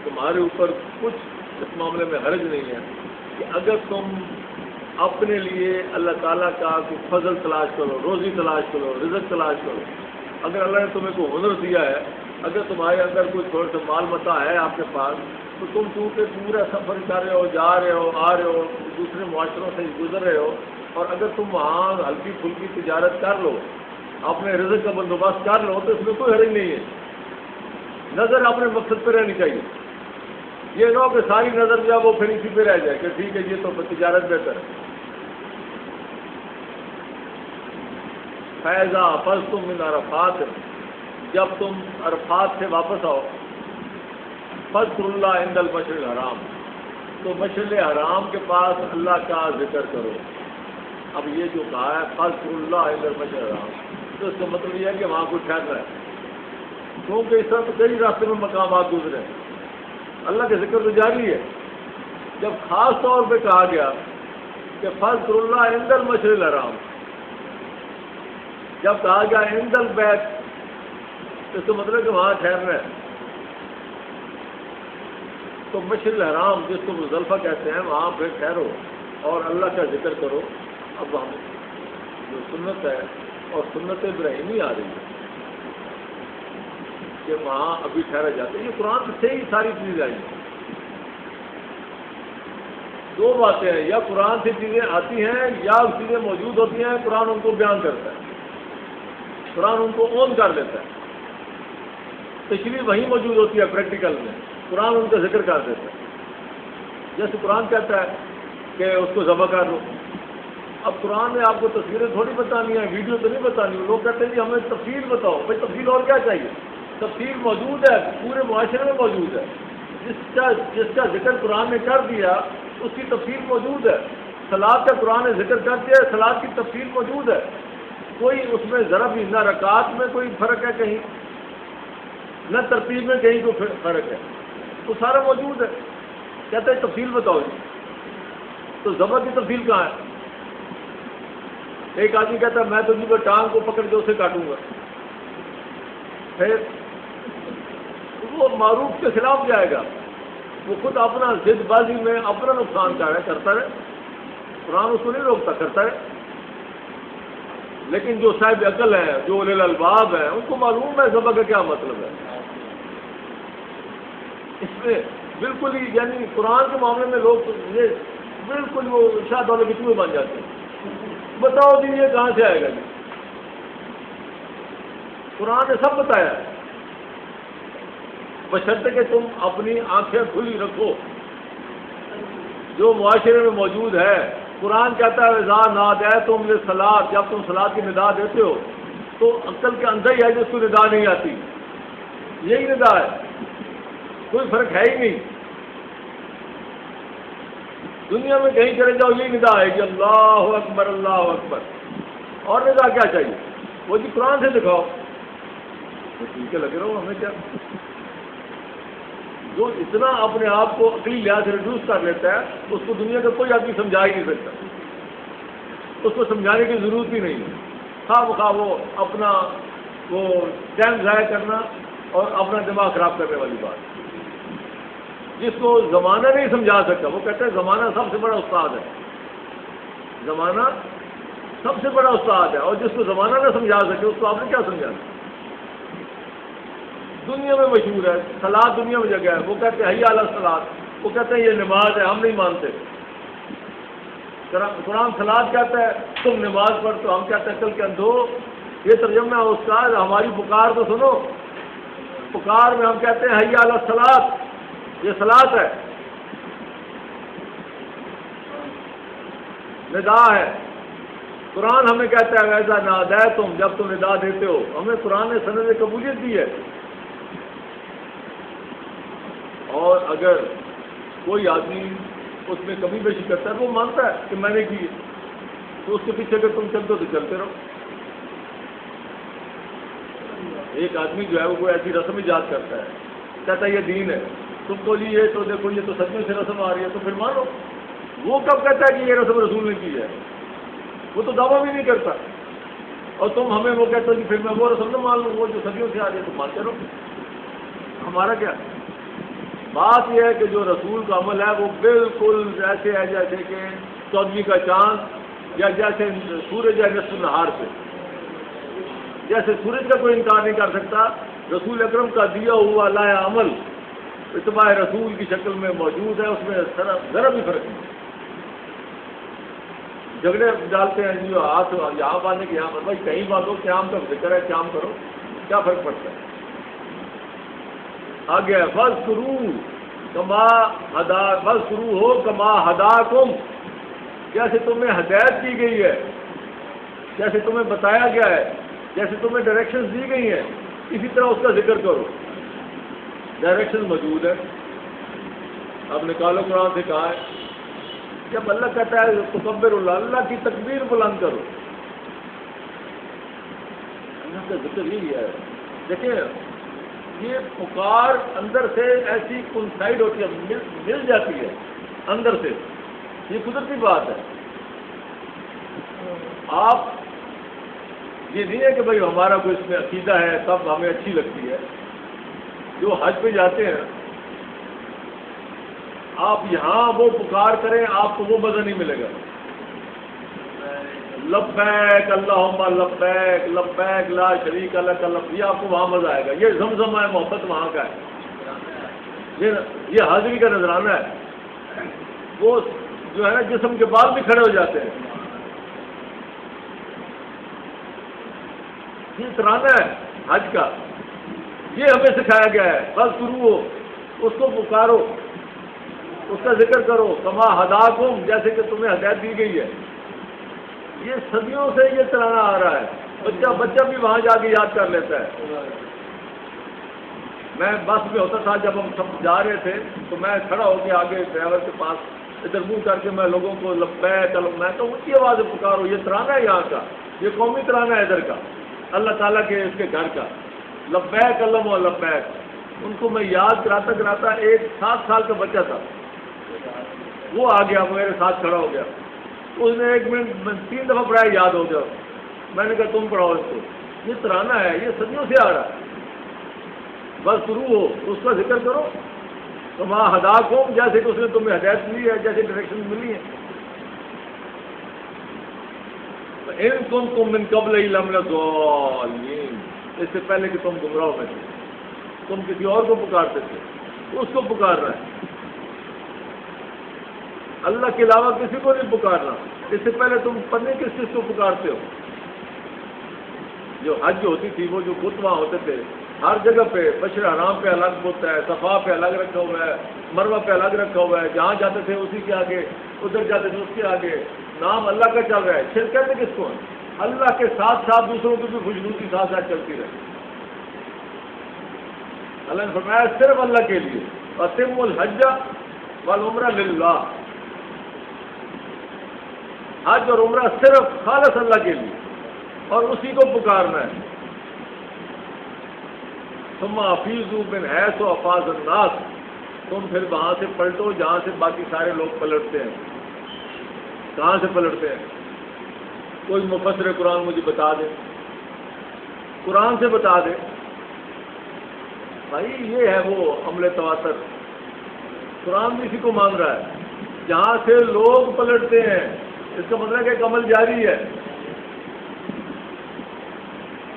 A: تمہارے اوپر کچھ اس معاملے میں حرج نہیں ہے کہ اگر تم اپنے لیے اللہ تعالیٰ کا کوئی فضل تلاش کرو، روزی تلاش کرو، رزق تلاش کرو. اگر اللہ نے تمہیں کوئی ہنر دیا ہے، اگر تمہارے اندر کوئی تھوڑا سا مال متا ہے آپ کے پاس، تو تم چونکہ پورا سفر کر رہے ہو، جا رہے ہو، آ رہے ہو، دوسرے معاشروں سے گزر رہے ہو، اور اگر تم وہاں ہلکی پھلکی تجارت کر لو، اپنے رزق کا بندوبست کر لو، تو اس میں کوئی حرج نہیں ہے. نظر اپنے مقصد پہ رہنی چاہیے. یہ نہ ہو کہ ساری نظر جو ہے وہ پھر اسی پہ رہ جائے کہ ٹھیک ہے یہ تو تجارت بہتر ہے. فیضا فضتم من عرفات، جب تم عرفات سے واپس آؤ، فذکروا اللہ عند المشعر الحرام، تو مشعل حرام کے پاس اللہ کا ذکر کرو. اب یہ جو کہا ہے فذکروا اللہ عند المشعر الحرام، تو اس کا مطلب یہ ہے کہ وہاں کوئی ٹھہر رہا ہے، کیونکہ اس طرح تو کئی راستے میں مقامات گزرے ہیں. اللہ کا ذکر تو جاری ہے. جب خاص طور پہ کہا گیا کہ فذکروا اللہ عند المشعر الحرام، جب کہا گیا عند البیت، تو اس کا مطلب کہ وہاں ٹھہرنا ہے. تو مشعر الحرام جس کو مزدلفہ کہتے ہیں، وہاں پہ ٹھہرو اور اللہ کا ذکر کرو. اب ہم جو سنت ہے اور سنت ابراہیمی آ رہی ہے کہ وہاں ابھی ٹھہرا جاتا ہے. یہ قرآن سے ہی ساری چیزیں آئی ہیں. دو باتیں ہیں، یا قرآن سے چیزیں آتی ہیں یا چیزیں موجود ہوتی ہیں، قرآن ان کو بیان کرتا ہے، قرآن ان کو اون کر دیتا ہے. تشریح وہیں موجود ہوتی ہے پریکٹیکل میں، قرآن ان کا ذکر کر دیتا ہے. جیسے قرآن کہتا ہے کہ اس کو ذبح کر لو. اب قرآن نے آپ کو تصویریں تھوڑی بتانی ہیں، ویڈیو تو نہیں بتانی. لوگ کہتے ہیں کہ ہمیں تفصیل بتاؤ. بھائی تفصیل اور کیا چاہیے؟ تفصیل موجود ہے، پورے معاشرے میں موجود ہے. جس کا ذکر قرآن نے کر دیا اس کی تفصیل موجود ہے. صلاۃ کا قرآن نے ذکر کر دیا، صلاۃ کی تفصیل موجود ہے. کوئی اس میں ذرا بھی نہ رکعات میں کوئی فرق ہے کہیں، نہ ترتیب میں کہیں کوئی فرق ہے، تو سارا موجود ہے. کہتے ہیں تفصیل بتاؤ جی. تو ذبح کی تفصیل کہاں ہے؟ ایک آدمی کہتا ہے میں تو جی وہ ٹانگ کو پکڑ کے اسے کاٹوں گا، پھر وہ معروف کے خلاف جائے گا. وہ خود اپنا ضد بازی میں اپنا نقصان کرتا رہے. قرآن اس کو نہیں روکتا، کرتا رہے. لیکن جو صاحب عقل ہے، جو اولي الالباب ہیں، ان کو معلوم ہے ذبح کا کیا مطلب ہے. اس میں بالکل ہی یعنی قرآن کے معاملے میں لوگ یہ بالکل وہ شاہ دولت کے چوہے بن جاتے ہیں. بتاؤ جی یہ کہاں سے آئے گا جی؟ قرآن نے سب بتایا ہے، بشرطے کہ تم اپنی آنکھیں کھلی رکھو. جو معاشرے میں موجود ہے، قرآن کہتا ہے اذا نادیتم للصلاۃ، جب تم صلاۃ کی ندا دیتے ہو تو عقل کے اندر ہی ہے جس کو ندا نہیں آتی. یہی ندا ہے، کوئی فرق ہے ہی نہیں. دنیا میں کہیں چلے جاؤ یہی ندا ہے کہ اللہ اکبر اللہ اکبر. اور ندا کیا چاہیے؟ وہ جی قرآن سے دکھاؤ. تو ٹھیک ہے لگے رہو، ہمیں کیا. جو اتنا اپنے آپ کو عقلی لحاظ سے ریڈیوس کر لیتا ہے اس کو دنیا کا کوئی آدمی سمجھا ہی نہیں سکتا. اس کو سمجھانے کی ضرورت ہی نہیں ہے. خواہ وہ اپنا وہ ٹائم ضائع کرنا اور اپنا دماغ خراب کرنے والی بات. جس کو زمانہ نہیں سمجھا سکتا، وہ کہتا ہے زمانہ سب سے بڑا استاد ہے. زمانہ سب سے بڑا استاد ہے، اور جس کو زمانہ نہ سمجھا سکے اس کو آپ نے کیا سمجھانا. دنیا میں مشہور ہے، صلاۃ دنیا میں جگہ ہے. وہ کہتے ہیں حی علی الصلاۃ، وہ کہتے ہیں یہ نماز ہے، ہم نہیں مانتے. قرآن صلاۃ کہتا ہے تم نماز پڑھ، تو ہم کہتے ہیں عقل کے اندھو یہ ترجمہ ہے استاد، ہماری پکار تو سنو. پکار میں ہم کہتے ہیں حی علی الصلاۃ، یہ صلاۃ ہے، ندا ہے. قرآن ہمیں کہتا ہے اذا نادیتم، جب تم ندا دیتے ہو. ہمیں قرآن نے سند قبولیت دی ہے. اور اگر کوئی آدمی اس میں کمی بیشی کرتا ہے وہ مانتا ہے کہ میں نے کی، تو اس کے پیچھے اگر تم چلتے ہو تو چلتے رہو. ایک آدمی جو ہے وہ کوئی ایسی رسم ایجاد کرتا ہے، کہتا ہے یہ دین ہے. تم کو جی یہ تو دیکھو یہ تو سچ میں سے رسم آ رہی ہے، تو پھر مانو. وہ کب کہتا ہے کہ یہ رسم رسول نے کی ہے؟ وہ تو دعویٰ بھی نہیں کرتا. اور تم ہمیں وہ کہتے ہو کہ پھر میں وہ رسم نہ مان لوں، وہ جو صدیوں سے آ رہی ہے تو مانتے رہو. ہمارا کیا بات یہ ہے کہ جو رسول کا عمل ہے وہ بالکل ایسے ہے جیسے کہ 14ویں کا چاند، یا جیسے سورج ہے نصف النہار سے. جیسے سورج کا کوئی انکار نہیں کر سکتا، رسول اکرم کا دیا ہوا لایا عمل اتباع رسول کی شکل میں موجود ہے. اس میں ذرا بھی فرق نہیں. جھگڑے ڈالتے ہیں جو ہاتھ یہاں باندھنے کے یہاں پر، بھائی کہیں باندھو، قیام کا ذکر ہے قیام کرو، کیا فرق پڑتا ہے. آگے فذکروا کما ہدا، فذکروا ہو کما ہداکم، جیسے تمہیں ہدایت کی گئی ہے، جیسے تمہیں بتایا گیا ہے، جیسے تمہیں ڈائریکشنز دی گئی ہیں، اسی طرح اس کا ذکر کرو. ڈائریکشن موجود ہے. اب نکالو قرآن سے کہا ہے جب اللہ کہتا ہے تکبر اللہ، اللہ کی تکبیر بلند کرو، اللہ کا ذکر یہی ہے۔ دیکھیں یہ پکار اندر سے ایسی کنسائڈ ہوتی ہے، مل جاتی ہے اندر سے، یہ قدرتی بات ہے۔ آپ یہ نہیں ہے کہ بھائی ہمارا کوئی اس میں عقیدہ ہے تب ہمیں اچھی لگتی ہے۔ جو حج پہ جاتے ہیں آپ یہاں وہ پکار کریں آپ کو وہ مزہ نہیں ملے گا، لبیک اللہم لبیک لبیک لا شریک لک لبیک، یہ آپ کو وہاں مزہ آئے گا۔ یہ زمزم ہے، محبت وہاں کا ہے، یہ حاضری کا نذرانہ ہے۔ وہ جو ہے نا جسم کے بال بھی کھڑے ہو جاتے ہیں، یہ ترانہ ہے حج کا، یہ ہمیں سکھایا گیا ہے۔ بس شروع ہو، اس کو پکارو، اس کا ذکر کرو، کما ہداکم، جیسے کہ تمہیں ہدایت دی گئی ہے۔ یہ صدیوں سے یہ ترانہ آ رہا ہے، بچہ بھی وہاں جا کے یاد کر لیتا ہے۔ میں بس میں ہوتا تھا جب ہم سب جا رہے تھے تو میں کھڑا ہو کے آگے ڈرائیور کے پاس ادھر منہ کر کے میں لوگوں کو لبیک میں تو ان کی آواز پکارو، یہ ترانہ ہے یہاں کا، یہ قومی ترانہ ہے ادھر کا، اللہ تعالیٰ کے اس کے گھر کا، لبیک اللہم لبیک۔ ان کو میں یاد کراتا کراتا ایک 7 سال کا بچہ تھا، وہ آ گیا میرے ساتھ کھڑا ہو گیا، اس نے 1 منٹ 3 دفعہ پڑھایا، یاد ہو گیا۔ میں نے کہا تم پڑھاؤ اس کو، یہ ترانہ ہے، یہ صدیوں سے آ رہا ہے۔ بس شروع ہو، اس کا ذکر کرو، کما ہداکم، جیسے کہ اس نے تمہیں ہدایت ملی ہے، جیسے ڈائریکشن ملی ہے۔ ان کنتم من قبل لمن الضالین، اس سے پہلے کہ تم گمراہوں میں تھے، تم کسی اور کو پکارتے تھے، اس کو پکار رہا ہے، اللہ کے علاوہ کسی کو نہیں پکارنا۔ اس سے پہلے تم پتہ کس چیز کو پکارتے ہو؟ جو حج ہوتی تھی، وہ جو بت وہاں ہوتے تھے ہر جگہ پہ، مشعر حرام پہ الگ بت ہے، صفا پہ الگ رکھا ہوا ہے، مروہ پہ الگ رکھا ہوا ہے، جہاں جاتے تھے اسی کے آگے، ادھر جاتے تھے اس کے آگے، نام اللہ کا چل رہا ہے۔ شرک کہتے کس کو؟ اللہ کے ساتھ ساتھ دوسروں کی بھی خوشنودی ساتھ ساتھ چلتی رہے۔ اللہ نے فرمایا صرف اللہ کے لیے، وَأَتِمُّ الْحَجَّ وَالْعُمْرَةَ لِلَّهِ، حج اور عمرہ صرف خالص اللہ کے لیے اور اسی کو پکارنا ہے۔ ثم افیضوا من حیث افاض الناس، تم پھر وہاں سے پلٹو جہاں سے باقی سارے لوگ پلٹتے ہیں۔ کہاں سے پلٹتے ہیں؟ کوئی مفسر قرآن مجھے بتا دے، قرآن سے بتا دے بھائی، یہ ہے وہ عمل تواتر، قرآن بھی اسی کو مان رہا ہے، جہاں سے لوگ پلٹتے ہیں، اس کا مطلب ہے کہ ایک عمل جاری ہے،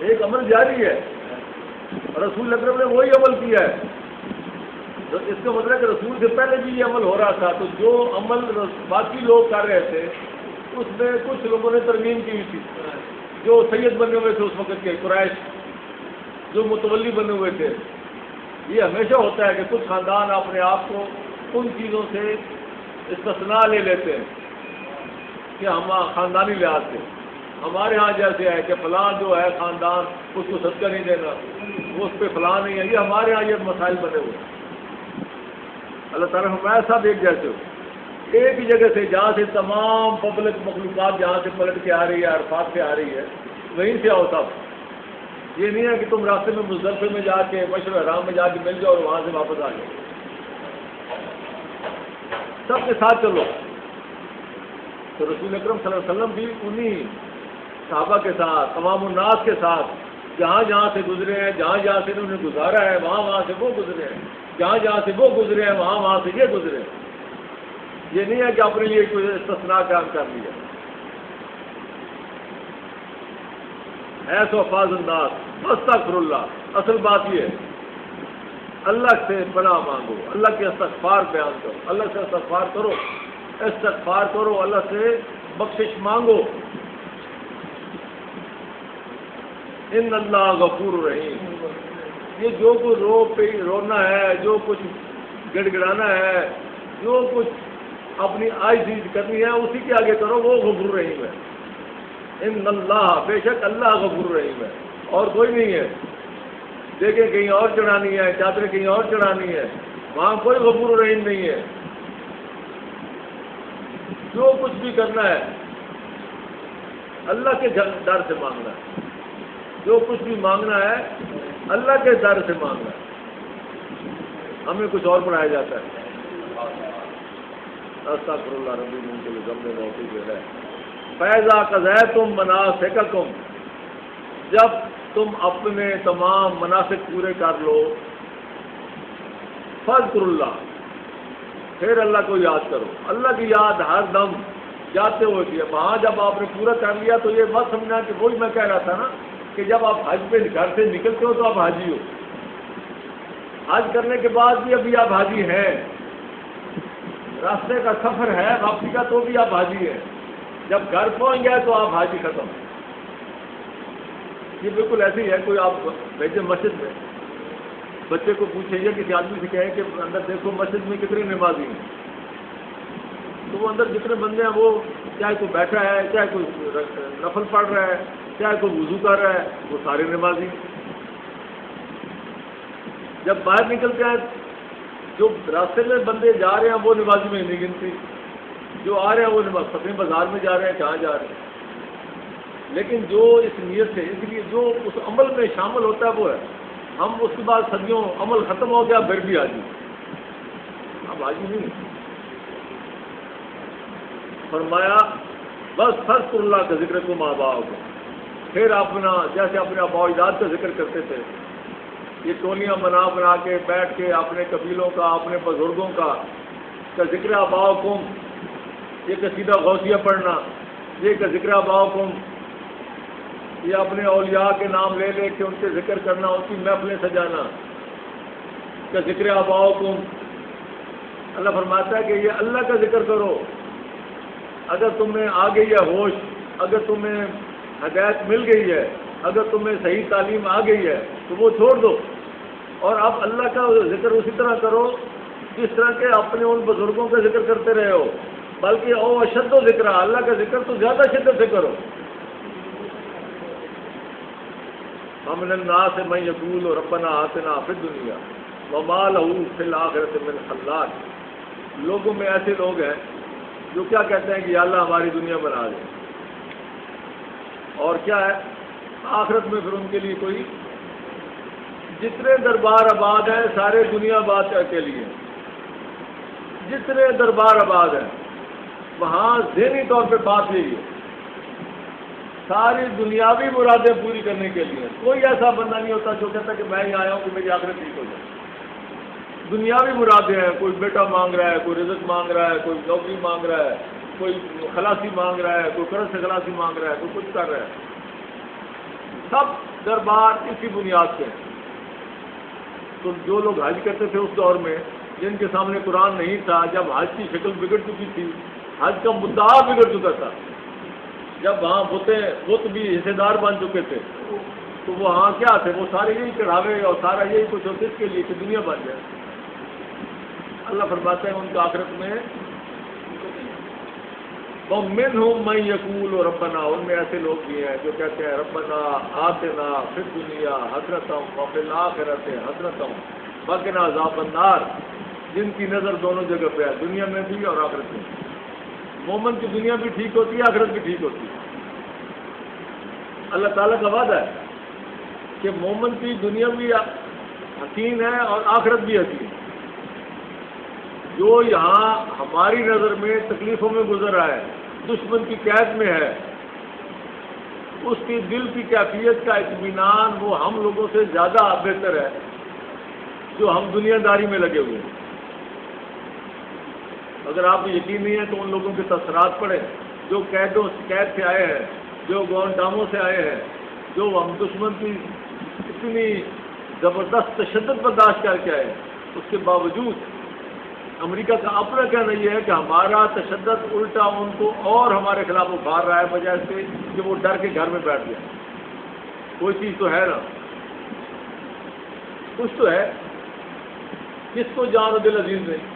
A: ایک عمل جاری ہے، رسول اکرم نے وہی عمل کیا ہے۔ اس کا مطلب ہے کہ رسول سے پہلے بھی یہ عمل ہو رہا تھا، تو جو عمل باقی لوگ کر رہے تھے اس میں کچھ لوگوں نے ترمیم کی ہوئی تھی، جو سید بنے ہوئے تھے اس وقت کے قریش، جو متولی بنے ہوئے تھے۔ یہ ہمیشہ ہوتا ہے کہ کچھ خاندان اپنے آپ کو ان چیزوں سے استثناء لے لیتے ہیں کہ ہم خاندانی لحاظ سے، ہمارے ہاں جیسے ہے کہ فلاں جو ہے خاندان اس کو صدقہ نہیں دینا، وہ اس پہ فلاں نہیں ہے، یہ ہمارے ہاں یہ مسائل بنے ہوئے ہیں۔ اللہ تعالیٰ ہمارے سب ایک جیسے ہو، ایک ہی جگہ سے، جہاں سے تمام پبلک مخلوقات جہاں سے پلٹ کے آ رہی ہے، عرفات سے آ رہی ہے، وہیں سے آؤ سب۔ یہ نہیں ہے کہ تم راستے میں مزدلفے میں جا کے، مشعر حرام میں جا کے مل جاؤ اور وہاں سے واپس آ جاؤ، سب کے ساتھ چلو۔ تو رسول اکرم صلی اللہ علیہ وسلم بھی انہی صحابہ کے ساتھ، تمام الناس کے ساتھ، جہاں جہاں سے گزرے ہیں، جہاں جہاں سے انہوں نے گزارا ہے، وہاں وہاں سے وہ گزرے ہیں، جہاں جہاں سے وہ گزرے ہیں وہاں وہاں سے یہ گزرے ہیں۔ یہ نہیں ہے کہ اپنے لیے کوئی استثناء کام کر لیا۔ ایسو افاظ الناس واستغفر اللہ، اصل بات یہ ہے اللہ سے پناہ مانگو، اللہ کے استغفار بیان کرو، اللہ سے استغفار کرو، استغفار کرو، اللہ سے بخشش مانگو۔ ان اللہ غفور رحیم، یہ جو کچھ رونا ہے، جو کچھ گڑ گڑانا ہے، جو کچھ اپنی عاجزی کرنی ہے اسی کے آگے کرو، وہ غفور رحیم ہے۔ ان اللہ، بے شک اللہ غفور رحیم ہے، اور کوئی نہیں ہے۔ دیکھیں کہیں اور چڑھانی ہے، چادریں کہیں اور چڑھانی ہے، وہاں کوئی غفور رحیم نہیں ہے۔ جو کچھ بھی کرنا ہے اللہ کے در سے مانگنا ہے، جو کچھ بھی مانگنا ہے اللہ کے در سے مانگنا ہے۔ ہمیں کچھ اور پڑھایا جاتا ہے، استغفر اللہ ربی من کل ذنب واتوب الیہ۔ فیضا قضیتم مناسککم، جب تم اپنے تمام مناسک پورے کر لو، فاذکروا اللہ، پھر اللہ کو یاد کرو۔ اللہ کی یاد ہر دم جاتے ہوئے کی ہے۔ وہاں جب آپ نے پورا کر لیا تو یہ مت سمجھنا کہ وہی میں کہہ رہا تھا نا کہ جب آپ حج پہ گھر سے نکلتے ہو تو آپ حاجی ہو، حج کرنے کے بعد بھی ابھی آپ حاجی ہیں، راستے کا سفر ہے واپسی کا تو بھی آپ حاجی ہیں، جب گھر پہنچ گئے تو آپ حاجی ختم۔ یہ بالکل ایسے ہی ہے، کوئی آپ بھیجے مسجد میں، بچے کو پوچھیں یا کسی آدمی سے کہیں کہ اندر دیکھو مسجد میں کتنے نمازی ہیں، تو وہ اندر جتنے بندے ہیں وہ چاہے کوئی بیٹھا ہے، چاہے کوئی نفل پڑھ رہا ہے، چاہے کوئی وضو کر رہا ہے، وہ سارے نمازی۔ جب باہر نکلتے ہیں جو راستے میں بندے جا رہے ہیں وہ نمازی میں نہیں گنتی، جو آ رہے ہیں وہ نماز پتہ نہیں بازار میں جا رہے ہیں کہاں جا رہے ہیں، لیکن جو اس نیت سے، اس لیے جو اس عمل میں شامل ہوتا ہے وہ ہے۔ ہم اس کے بعد صدیوں عمل ختم ہو گیا پھر بھی حاجی، اب حاجی نہیں۔ فرمایا بس فذکروا اللہ کا ذکر کو ماں باپ کو، پھر اپنا جیسے اپنے آباء و اجداد کا ذکر کرتے تھے، یہ ٹولیاں بنا کے بیٹھ کے اپنے قبیلوں کا، اپنے بزرگوں کا ذکر آباؤکم، یہ قصیدہ غوثیہ پڑھنا، یہ کا ذکر آباؤکم، یہ اپنے اولیاء کے نام لے لے کے ان کے ذکر کرنا، ان کی محفلیں سجانا، کا ذکر آباؤکم۔ اللہ فرماتا ہے کہ یہ اللہ کا ذکر کرو، اگر تمہیں آ گئی ہے ہوش، اگر تمہیں ہدایت مل گئی ہے، اگر تمہیں صحیح تعلیم آ گئی ہے تو وہ چھوڑ دو، اور اب اللہ کا ذکر اسی طرح کرو جس طرح کے اپنے ان بزرگوں کا ذکر کرتے رہے ہو، بلکہ او اشد و ذکر، اللہ کا ذکر تو زیادہ شدت سے کرو۔ ومن الناس من یقول ربنا آتنا فی الدنیا وما له فی الآخرۃ من خلاق، لوگوں میں ایسے لوگ ہیں جو کیا کہتے ہیں کہ یا اللہ ہماری دنیا بنا دے، اور کیا ہے آخرت میں پھر ان کے لیے کوئی، جتنے دربار آباد ہیں سارے دنیا آباد کے لیے، جتنے دربار آباد ہیں وہاں ذہنی طور پہ بات یہی ہے، ساری دنیاوی مرادیں پوری کرنے کے لیے۔ کوئی ایسا بندہ نہیں ہوتا جو کہتا کہ میں ہی آیا ہوں کہ میری آخرت ٹھیک ہو جائے۔ دنیاوی مرادیں ہیں، کوئی بیٹا مانگ رہا ہے، کوئی رزق مانگ رہا ہے، کوئی نوکری مانگ رہا ہے، کوئی خلاصی مانگ رہا ہے، کوئی قرض سے خلاصی مانگ رہا ہے، کوئی کچھ کر رہا ہے، سب دربار اسی بنیاد پہ ہیں۔ تو جو لوگ حج کرتے تھے اس دور میں، جن کے سامنے قرآن نہیں تھا، جب حج کی شکل بگڑ چکی تھی، حج کا مدعا بگڑ چکا تھا، جب وہاں بت بھی حصے دار بن چکے تھے، تو وہاں کیا تھے، وہ سارے یہی چڑھاوے اور سارا یہی کچھ ہوتے اس کے لیے کہ دنیا بن جائے۔ اللہ فرماتا ہے ان کا آخرت میں وَمِنْهُمْ مَن يَقُولُ رَبَّنَا، ان میں ایسے لوگ بھی ہیں جو کہتے ہیں ربنا آتنا فی الدنیا حسرۃ وفی الآخرۃ حسرۃ وقنا عذاب النار، جن کی نظر دونوں جگہ پہ ہے، دنیا میں بھی اور آخرت میں۔ مومن کی دنیا بھی ٹھیک ہوتی ہے، آخرت بھی ٹھیک ہوتی ہے۔ اللہ تعالیٰ کا وعدہ ہے کہ مومن کی دنیا بھی حسین ہے اور آخرت بھی حسین ہے۔ جو یہاں ہماری نظر میں تکلیفوں میں گزر رہا ہے، دشمن کی قید میں ہے، اس کی دل کی کیفیت کا اطمینان وہ ہم لوگوں سے زیادہ بہتر ہے جو ہم دنیا داری میں لگے ہوئے ہیں۔ اگر آپ کو یقین نہیں ہے تو ان لوگوں کے تاثرات پڑھیں جو قید سے آئے ہیں، جو گوانٹانامو سے آئے ہیں، جو ہم دشمن کی اتنی زبردست تشدد برداشت کر کے آئے ہیں، اس کے باوجود امریکہ کا اپنا کہنا یہ ہے کہ ہمارا تشدد الٹا ان کو اور ہمارے خلاف ابھار رہا ہے، بجائے سے کہ وہ ڈر کے گھر میں بیٹھ گیا۔ کوئی چیز تو ہے نا، کچھ تو ہے۔ کس کو جان و دل عزیز نہیں،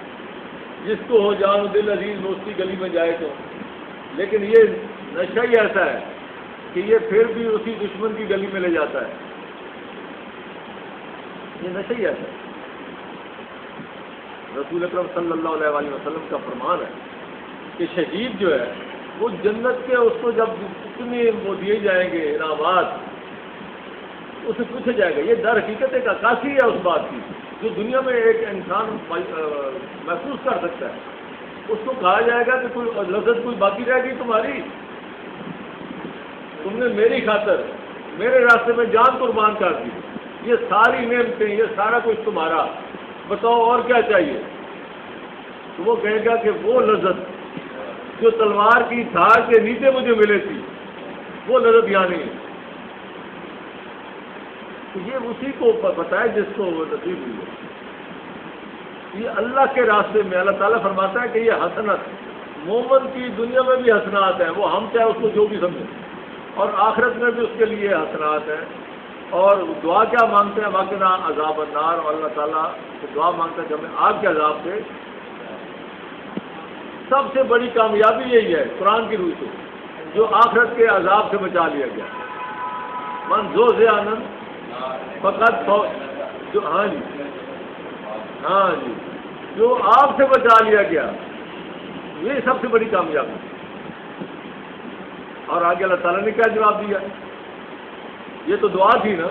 A: جس کو ہو جان و دل عزیز وہ اس کی گلی میں جائے تو، لیکن یہ نشہ ہی ایسا ہے کہ یہ پھر بھی اسی دشمن کی گلی میں لے جاتا ہے۔ یہ نشہ ہی ایسا ہے۔ رسول اکرم صلی اللہ علیہ وسلم کا فرمان ہے کہ شہید جو ہے وہ جنت کے اس کو جب اتنے وہ دیے جائیں گے انعامات، اسے پوچھا جائے گا، یہ در حقیقت ایک عکاسی ہے اس بات کی جو دنیا میں ایک انسان محسوس کر سکتا ہے۔ اس کو کہا جائے گا کہ کوئی لذت کوئی باقی رہ گئی تمہاری؟ تم نے میری خاطر میرے راستے میں جان قربان کر دی، یہ ساری نعمتیں، یہ سارا کچھ تمہارا، بتاؤ اور کیا چاہیے؟ تو وہ کہے گا کہ وہ لذت جو تلوار کی دھار کے نیچے مجھے ملے تھی وہ لذت یہاں نہیں ہے۔ تو یہ اسی کو پتہ ہے جس کو وہ نصیب ہوئی ہے۔ یہ اللہ کے راستے میں اللہ تعالیٰ فرماتا ہے کہ یہ حسنت مومن کی دنیا میں بھی حسنات ہیں، وہ ہم چاہے اس کو جو بھی سمجھیں، اور آخرت میں بھی اس کے لیے حسنات ہیں۔ اور دعا کیا مانگتے ہیں؟ واقعہ عذاب النار، اور اللہ تعالیٰ سے دعا مانگتا ہے کہ ہمیں آگ کے عذاب سے۔ سب سے بڑی کامیابی یہی ہے قرآن کی روح سے، جو آخرت کے عذاب سے بچا لیا گیا۔ من زوزہ آنند فقط جو ہاں جی جو آگ سے بچا لیا گیا، یہ سب سے بڑی کامیابی۔ اور آگے اللہ تعالیٰ نے کیا جواب دیا؟ یہ تو دعا تھی نا،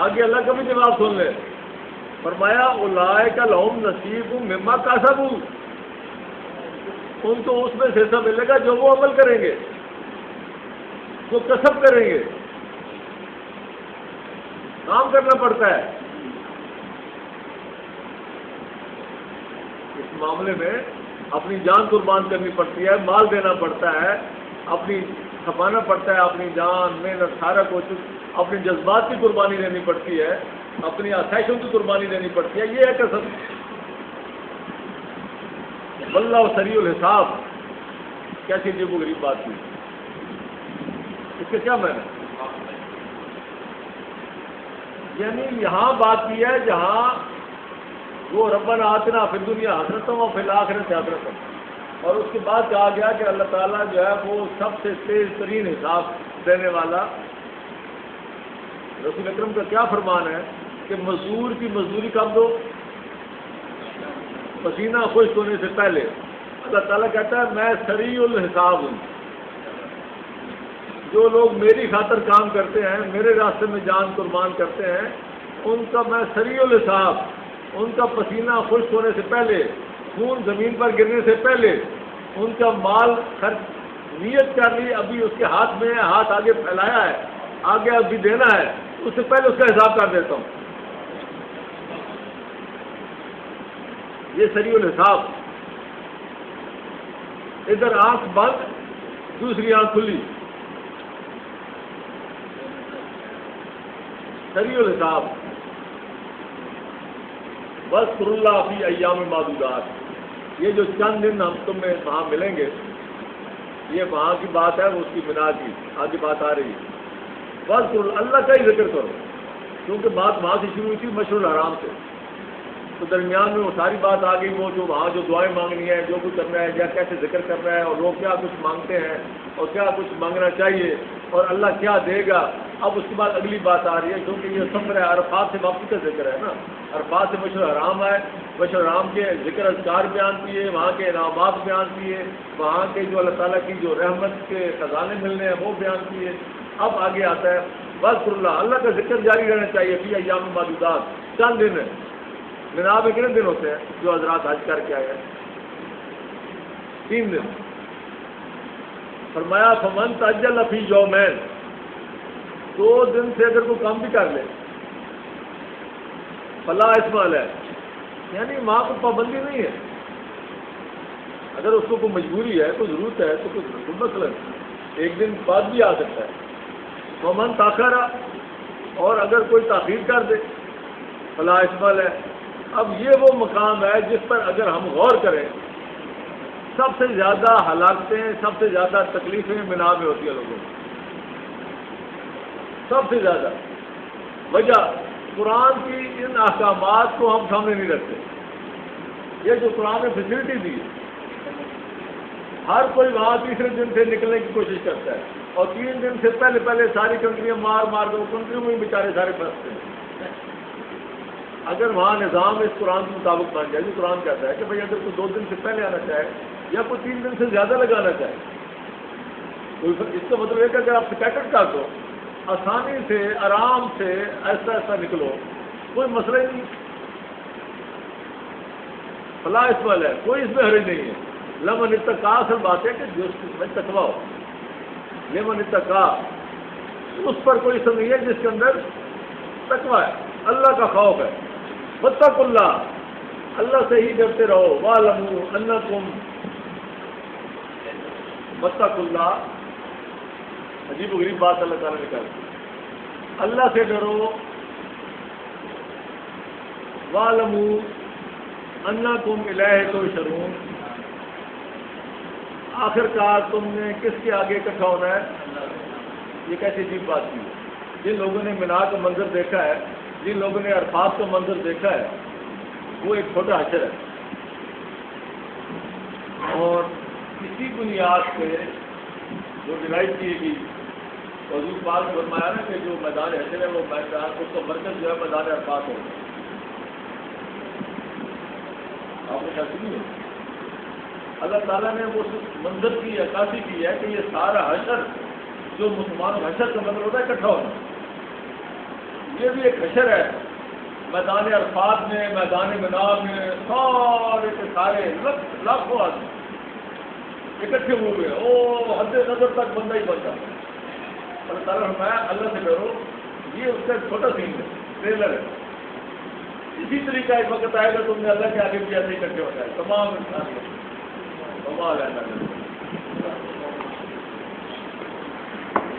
A: آگے اللہ کا بھی جواب سن لے۔ فرمایا اولئک لہم نصیب مما کسبوا، ان کو اس میں سے حصہ ملے گا جو وہ عمل کریں گے، جو کسب کریں گے۔ کام کرنا پڑتا ہے اس معاملے میں، اپنی جان قربان کرنی پڑتی ہے، مال دینا پڑتا ہے، اپنی کھپانا پڑتا ہے، اپنی جان محنت سارا کچھ، اپنی جذبات کی قربانی دینی پڑتی ہے، اپنی آسائشوں کی قربانی دینی پڑتی ہے، یہ ہے کسب۔ واللہ سریع الحساب، کیسی عجیب و غریب بات تھی، اس کے کیا معنی؟ یعنی یہاں بات کی ہے جہاں وہ ربنا آتنا فی الدنیا حسنۃ وفی الآخرۃ حسنۃ، اور اس کے بعد کہا گیا کہ اللہ تعالیٰ جو ہے وہ سب سے تیز ترین حساب دینے والا۔ رسول اکرم کا کیا فرمان ہے کہ مزدور کی مزدوری کب دو؟ پسینہ خشک ہونے سے پہلے۔ اللہ تعالیٰ کہتا ہے میں سریع الحساب ہوں، جو لوگ میری خاطر کام کرتے ہیں، میرے راستے میں جان قربان کرتے ہیں، ان کا میں سریع الحساب، ان کا پسینہ خشک ہونے سے پہلے، خون زمین پر گرنے سے پہلے، ان کا مال خرچ نیت کر لی، ابھی اس کے ہاتھ میں ہے، ہاتھ آگے پھیلایا ہے، آگے ابھی دینا ہے، اس سے پہلے اس کا حساب کر دیتا ہوں۔ یہ سریع الحساب۔ ادھر آنکھ بند، دوسری آنکھ کھلی، سریع الحساب۔ بس اللہ فی ایام معدودات، یہ جو چند دن ہم تمہیں وہاں ملیں گے، یہ وہاں کی بات ہے، وہ اس کی بنا کی آگے بات آ رہی ہے۔ بس اللہ کا ہی ذکر کرو، کیونکہ بات وہاں سے شروع ہوئی تھی مشہور الحرام سے، تو درمیان میں وہ ساری بات آ گئی، وہ جو وہاں جو دعائیں مانگنی ہے، جو کچھ کرنا ہے، یا کیسے ذکر کرنا ہے، اور لوگ کیا کچھ مانگتے ہیں اور کیا کچھ مانگنا چاہیے اور اللہ کیا دے گا۔ اب اس کے بعد اگلی بات آ رہی ہے، کیونکہ یہ سفر ہے، عرفات سے واپسی کا ذکر ہے نا، عرفات سے مشہور الحرام ہے، مشہور الحرام کے ذکر اذکار بیان کیے، وہاں کے انعامات بیان کیے، وہاں کے جو اللہ تعالیٰ کی جو رحمت کے خزانے ملنے ہیں وہ بیان کیے۔ اب آگے آتا ہے بس اللہ کا ذکر جاری رہنا چاہیے فی ایام معدودات، چند دن ہے۔ مینا میں کتنے دن ہوتے ہیں جو حضرات حج کر کے آئے ہیں؟ 3 دن۔ فرمایا فمن تعجل فی یومین، 2 دن سے اگر کوئی کام بھی کر لے فلا اثم علیہ، یعنی وہاں کوئی پابندی نہیں ہے، اگر اس کو کوئی مجبوری ہے، کوئی ضرورت ہے تو کوئی مسئلہ نہیں، 1 دن بعد بھی آ سکتا ہے۔ فمن تاخر، اور اگر کوئی تاخیر کر دے فلا اثم علیہ۔ اب یہ وہ مقام ہے جس پر اگر ہم غور کریں، سب سے زیادہ ہلاکتیں، سب سے زیادہ تکلیفیں مینا میں ہوتی ہیں لوگوں کو، سب سے زیادہ۔ وجہ قرآن کی ان احکامات کو ہم سامنے نہیں رکھتے۔ یہ جو قرآن نے فیسلٹی دی، ہر کوئی وہاں تیسرے دن سے نکلنے کی کوشش کرتا ہے، اور 3 دن سے پہلے ساری کنٹریاں مار مار دو، کنٹریوں میں بیچارے سارے پھنستے ہیں۔ اگر وہاں نظام اس قرآن کے مطابق بن جائے، جو قرآن کہتا ہے کہ بھائی اگر کوئی 2 دن سے پہلے آنا چاہے یا کوئی 3 دن سے زیادہ لگانا چاہے، اس کا مطلب ہے کہ اگر آپ سکیٹر کر دو، آسانی سے آرام سے ایسا ایسا نکلو، کوئی مسئلہ ہی نہیں، فلاح اس میں ہے، کوئی اس میں حرج نہیں ہے۔ لمن اتقا، اصل بات ہے کہ جو اس میں تقویٰ ہو، لمن اتقا، اس پر کوئی اسم نہیں ہے جس کے اندر تقویٰ ہے، اللہ کا خوف ہے۔ واتقوا اللہ، اللہ سے ہی ڈرتے رہو۔ واعلموا انکم، واتقوا اللہ، عجیب و غریب بات اللہ تعالیٰ نے کہا، اللہ سے ڈرو۔ واعلموا انکم الیہ تحشرون، آخر کار تم نے کس کے آگے اکٹھا ہونا ہے؟ یہ کیسی عجیب بات کی ہے۔ جن لوگوں نے مینا کا منظر دیکھا ہے، جن لوگوں نے عرفات کا منظر دیکھا ہے، وہ ایک چھوٹا حشر ہے، اور اسی بنیاد سے جو ڈرائیو کی گئی، حضور پاک نے فرمایا نا کہ جو میدان حشر ہے وہ میدان، اس کا مرکز جو ہے میدان عرفات ہے۔ آپ نے کیا سنی ہے؟ اللہ تعالیٰ نے اس منظر کی عکاسی کی ہے کہ یہ سارا حشر جو مسلمان حشر کا مطلب ہوتا ہے اکٹھا ہونا، یہ بھی ایک حشر ہے۔ میدان عرفات میں، میدان مینا میں سارے کے سارے لاکھوں آدمی اکٹھے ہوئے، او حد نظر تک بندہ ہی بنتا۔ اللہ تعالیٰ نے فرمایا اللہ سے ڈرو، یہ اس کا چھوٹا سین ہے، ٹریلر ہے۔ اسی طریقہ ایک وقت آئے گا تم نے اللہ کے آگے بھی ایسے اکٹھے ہوتا ہے، تمام انسان کمال ہے۔